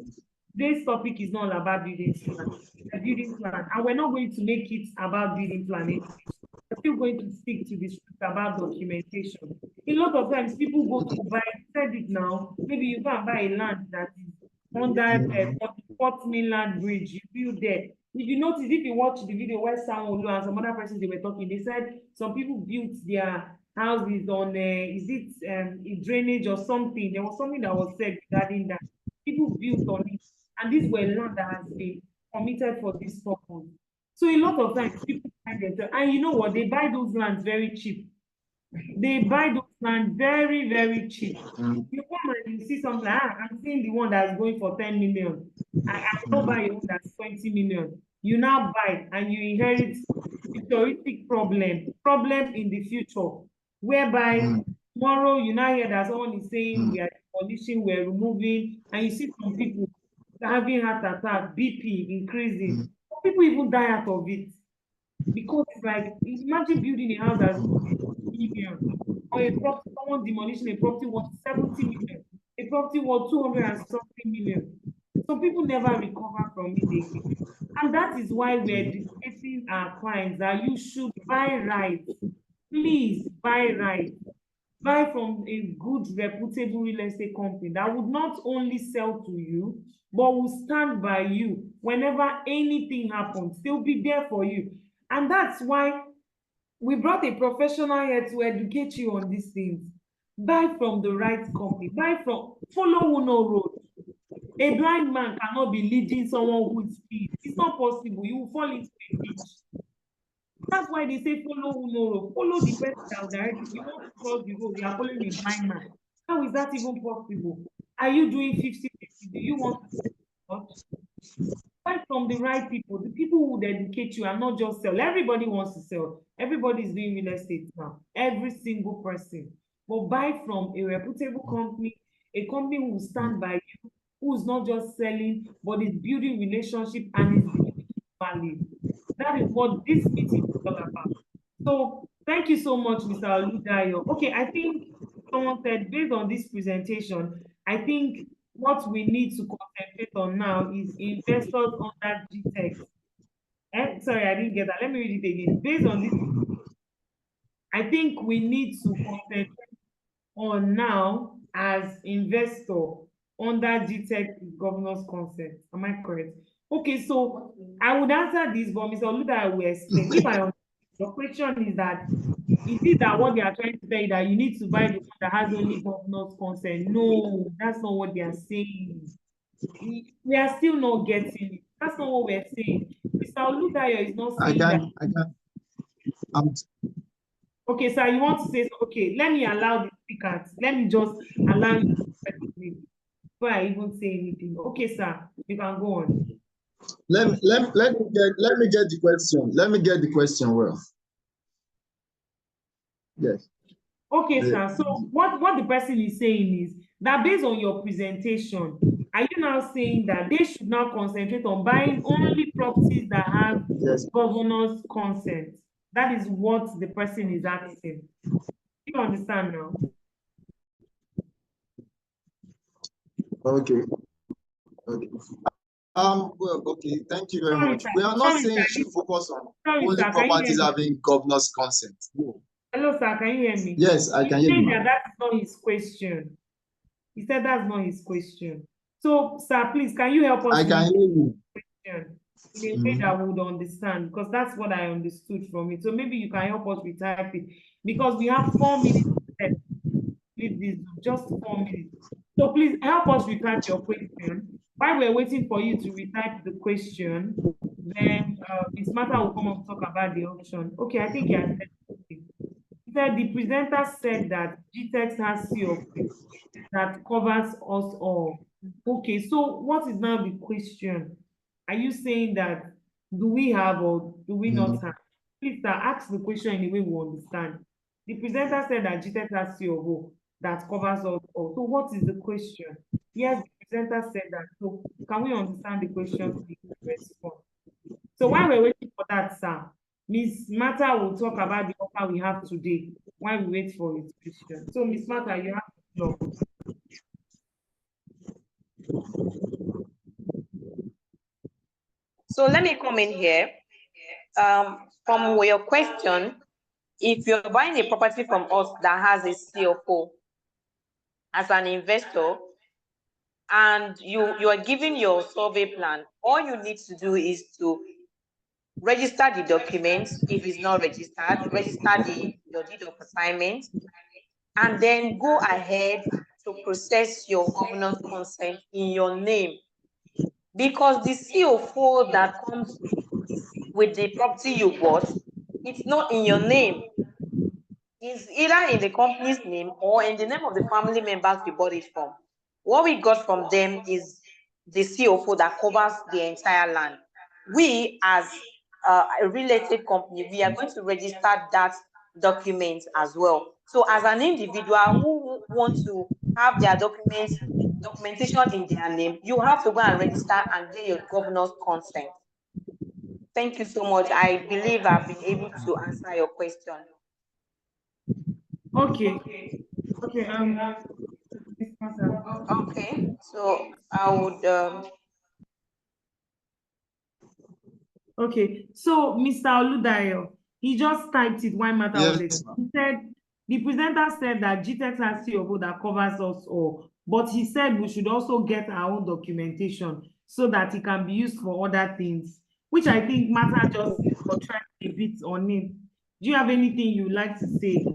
this topic is not about building plan, the building plan. And we're not going to make it about building plan. We're still going to stick to this about documentation. A lot of times people go to buy, said it now, maybe you go and buy a land that is under Port Mainland Bridge, you build there. If you notice, if you watch the video where Sam and some other persons they were talking, they said some people built their houses on is it a drainage or something? There was something that was said regarding that. People built on it, and this were land that has been committed for this purpose. So a lot of times people find themselves, and you know what? They buy those lands very cheap. They buy those land very, very cheap. You come and you see something, I'm seeing the one that's going for 10 million. I don't buy one that's 20 million. You now buy and you inherit futuristic problem in the future, whereby tomorrow you now hear that someone is saying we are demolishing, we're removing, and you see some people having heart attack, BP increasing. Some people even die out of it. Because it's like, imagine building a house that's million, or a property, someone demolishing a property worth 70 million, a property worth 200 and something million. Some people never recover from it again. And that is why we're educating our clients that you should buy right. Please buy right. Buy from a good, reputable real estate company that would not only sell to you, but will stand by you whenever anything happens. They'll be there for you. And that's why we brought a professional here to educate you on these things. Buy from the right company. Follow who know road. A blind man cannot be leading someone who is speed. It's not possible. You will fall into a ditch. That's why they say follow who know road. Follow the person that will direct you. You want to cross the road, you are following a blind man. How is that even possible? Are you doing 50-50? Do you want to buy from the right people, the people who would educate you and not just sell? Everybody wants to sell. Everybody is doing real estate now. Every single person. But buy from a reputable company, a company who will stand by you, who is not just selling, but is building relationship and is building value. That is what this meeting is all about. So thank you so much, Mr. Oludayo. Okay, I think someone said based on this presentation, I think what we need to concentrate on now is investors under Gtext. Sorry, I didn't get that. Let me read it again. Based on this, I think we need to concentrate on now as investor under Gtext governance concept. Am I correct? Okay, so I would answer this, but Mr. Oludayo will explain. If I understand, the question is that is it that what they are trying to say that you need to buy the one that has only governance consent? No, that's not what they are saying. We are still not getting it. That's not what we're saying. Mr. Oludayo is not saying that. Okay, sir, you want to say so? Okay, let me allow the speakers. Let me just allow you to speak before I even say anything. Okay, sir, you can go on. Let me get the question. Let me get the question well. Yes. Okay, sir. So what the person is saying is that based on your presentation, are you now saying that they should now concentrate on buying only properties that have governance consent? That is what the person is asking. You understand now? Okay. Okay. Well, okay. Thank you very much. We are not saying you should focus on only properties having governance consent. No. Hello, sir. Can you hear me? Yes, I can hear you. That's not his question. He said that's not his question. So, sir, please, can you help us? I can hear you. In a way that we would understand, because that's what I understood from it. So maybe you can help us retype it, because we have 4 minutes left. Just 4 minutes. So please help us retype your question. While we're waiting for you to retype the question, then Ms. Martha will come up and talk about the option. Okay, I think he has said something. He said the presenter said that Gtext has COP that covers us all. Okay, so what is now the question? Are you saying that do we have or do we not have? Please, sir, ask the question in a way we understand. The presenter said that GTEx has COO that covers us all. So what is the question? Yes, the presenter said that. So can we understand the question so we can respond? So while we're waiting for that, sir, Ms. Martha will talk about the offer we have today while we wait for his question. So Ms. Martha, you have the floor. So let me come in here. From your question, if you're buying a property from us that has a CFO as an investor, and you are giving your survey plan, all you need to do is to register the documents. If it's not registered, register your deed of assignment, and then go ahead to process your governance consent in your name. Because the CFO that comes with the property you bought, it's not in your name. It's either in the company's name or in the name of the family members you bought it from. What we got from them is the CFO that covers the entire land. We, as a real estate company, we are going to register that document as well. So as an individual who wants to have their documentation in their name, you have to go and register and get your governor's consent. Thank you so much. I believe I've been able to answer your question. Okay. Okay, so I would Okay, so Mr. Oludayo, he just typed it while Martha was explaining. He said the presenter said that Gtex has CFO that covers us all, but he said we should also get our own documentation so that it can be used for other things, which I think Martha just tried a bit on it. Do you have anything you would like to say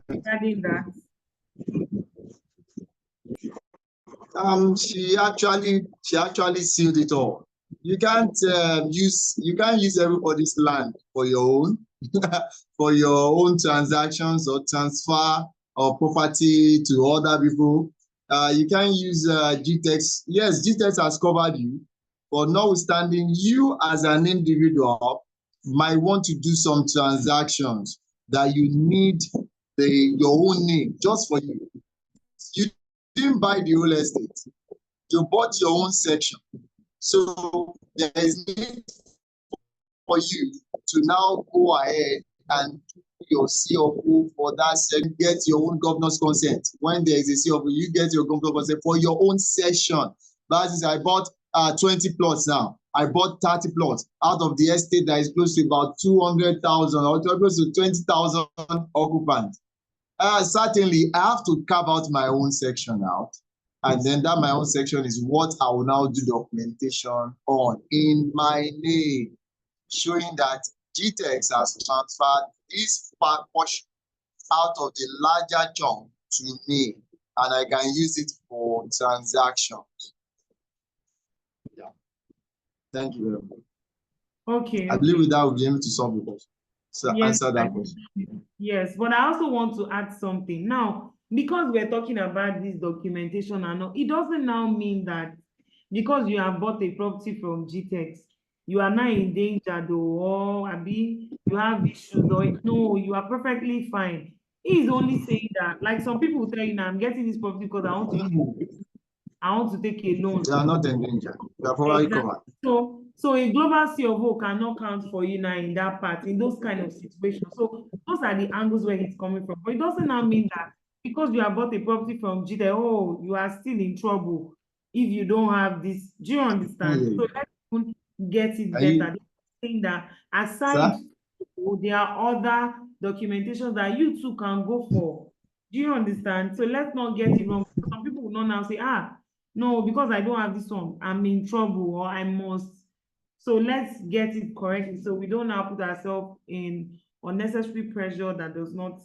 regarding that? She actually sealed it all. You can't use everybody's land for your own for your own transactions or transfer or property to other people. You can use Gtex. Yes, Gtex has covered you, but notwithstanding, you as an individual might want to do some transactions that you need your own name just for you. You didn't buy the whole estate. You bought your own section. So there is need for you to now go ahead and do your CFO for that section. Get your own governor's consent. When there is a CFO, you get your governor's consent for your own section. That is, I bought 20 plots now. I bought 30 plots out of the estate that is close to about 200,000 or close to 20,000 occupants. Certainly, I have to carve out my own section out. And then that my own section is what I will now do documentation on in my name, showing that Gtex has transferred this portion out of the larger chunk to me, and I can use it for transactions. Yeah. Thank you very much. Okay. I believe with that we'll be able to solve the question. So yes, answer that question. Yes, but I also want to add something. Now, because we're talking about this documentation and all, it doesn't now mean that because you have bought a property from Gtex, you are now in danger though, or Abi, you have issues, or no, you are perfectly fine. He is only saying that, like some people will tell you now, I'm getting this property because I want to take a loan. You are not in danger. You are probably covered. So a global CFO cannot count for you now in that part, in those kind of situations. So those are the angles where he's coming from. But it doesn't now mean that because you have bought a property from Gtexland, oh, you are still in trouble if you don't have this. Do you understand? So let's get it better. Saying that aside, there are other documentations that you too can go for. Do you understand? So let's not get it wrong. Some people will not now say, no, because I don't have this one, I'm in trouble or I must. So let's get it correctly so we don't now put ourselves in unnecessary pressure that does not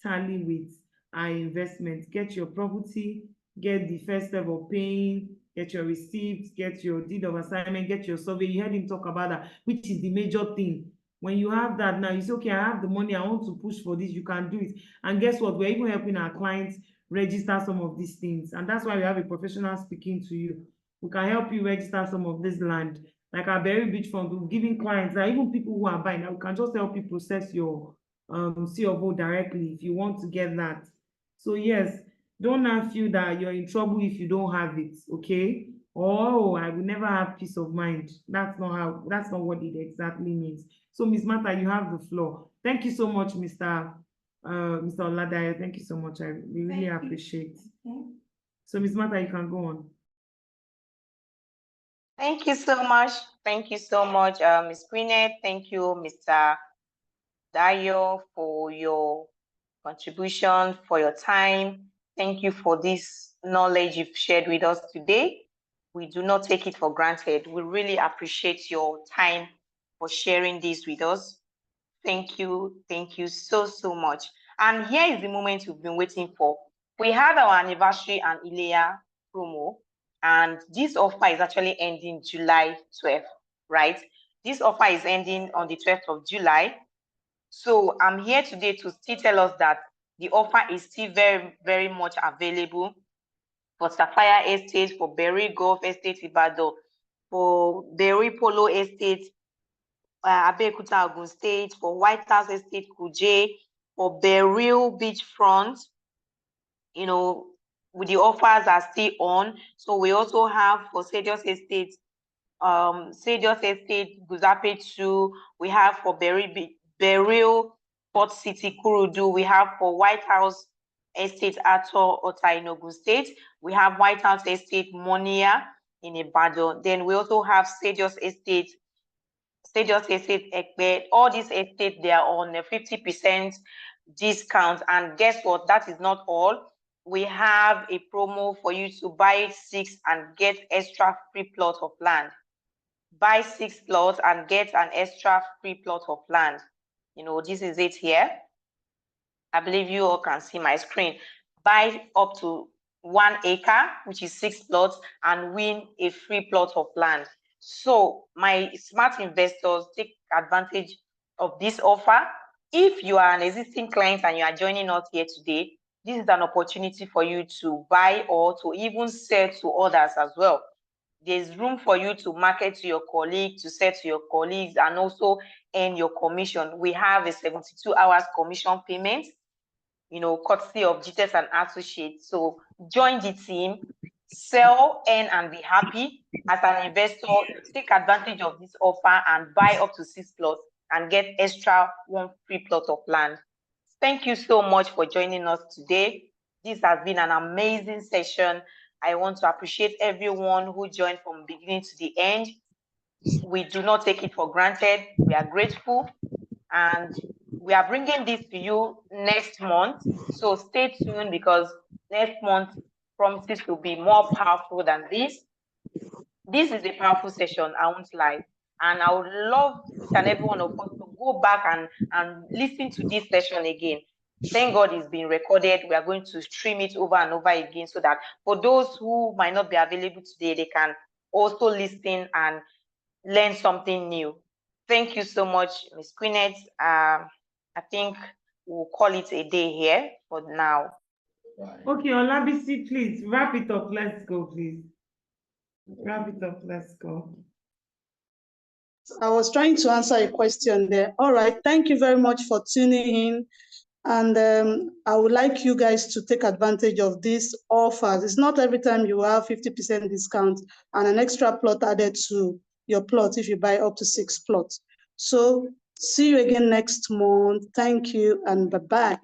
tally with our investment. Get your property, get the first step of paying, get your receipts, get your deed of assignment, get your survey. You heard him talk about that, which is the major thing. When you have that now, you say, okay, I have the money, I want to push for this, you can do it. And guess what? We're even helping our clients register some of these things. And that's why we have a professional speaking to you. we can help you register some of this land. Like our Berry Beachfront, we've given clients, even people who are buying, now we can just help you process your C of O directly if you want to get that. So yes, don't now feel that you're in trouble if you don't have it, okay? Oh, I will never have peace of mind. That's not what it exactly means. So Ms. Martha, you have the floor. Thank you so much, Mr. Oladayo. Thank you so much. I really appreciate. So Ms. Martha, you can go on. Thank you so much. Thank you so much, Ms. Queenette. Thank you, Mr. Dayo, for your contribution, for your time. Thank you for this knowledge you've shared with us today. We do not take it for granted. We really appreciate your time for sharing this with us. Thank you so, so much. And here is the moment we've been waiting for. We had our anniversary and Ilea promo, and this offer is actually ending July 12th, right? This offer is ending on the 12th of July. So I'm here today to still tell us that the offer is still very, very much available for Sapphire Estate, for Berry Golf Estate Ibadan, for Berry Polo Estate, Abeokuta Ogun State, for White House Estate Kuje, for Beryl Beachfront. You know, with the offers are still on. So we also have for Sadios Estate, Guzape 2. We have for Beryl Port City Kurudu. We have for White House Estate Ato Ota in Ogun State. We have White House Estate Monia in Ibadan. Then we also have Sadios Estate Ekpe. All these estates, they are on a 50% discount. And guess what? That is not all. We have a promo for you to buy 6 and get extra free plot of land. Buy 6 plots and get an extra free plot of land. You know, this is it here. I believe you all can see my screen. Buy up to 1 acre, which is 6 plots, and win a free plot of land. So my smart investors, take advantage of this offer. If you are an existing client and you are joining us here today, this is an opportunity for you to buy or to even sell to others as well. There's room for you to market to your colleague, to sell to your colleagues, and also earn your commission. We have a 72 hours commission payment, you know, courtesy of Gtextland and Associates. So join the team, sell, earn, and be happy. As an investor, take advantage of this offer and buy up to 6 plots and get extra 1 free plot of land. Thank you so much for joining us today. This has been an amazing session. I want to appreciate everyone who joined from beginning to the end. We do not take it for granted. We are grateful, and we are bringing this to you next month. So stay tuned, because next month promises to be more powerful than this. This is a powerful session, I won't lie. And I would love each and every one of us to go back and listen to this session again. Thank God it's been recorded. We are going to stream it over and over again, so that for those who might not be available today, they can also listen and learn something new. Thank you so much, Ms. Queenette. I think we'll call it a day here for now. Okay, Olabisi, please wrap it up. Let's go, please. Wrap it up. Let's go. I was trying to answer a question there. All right. Thank you very much for tuning in. And I would like you guys to take advantage of these offers. It's not every time you have 50% discount and an extra plot added to your plot if you buy up to 6 plots. So see you again next month. Thank you and bye-bye.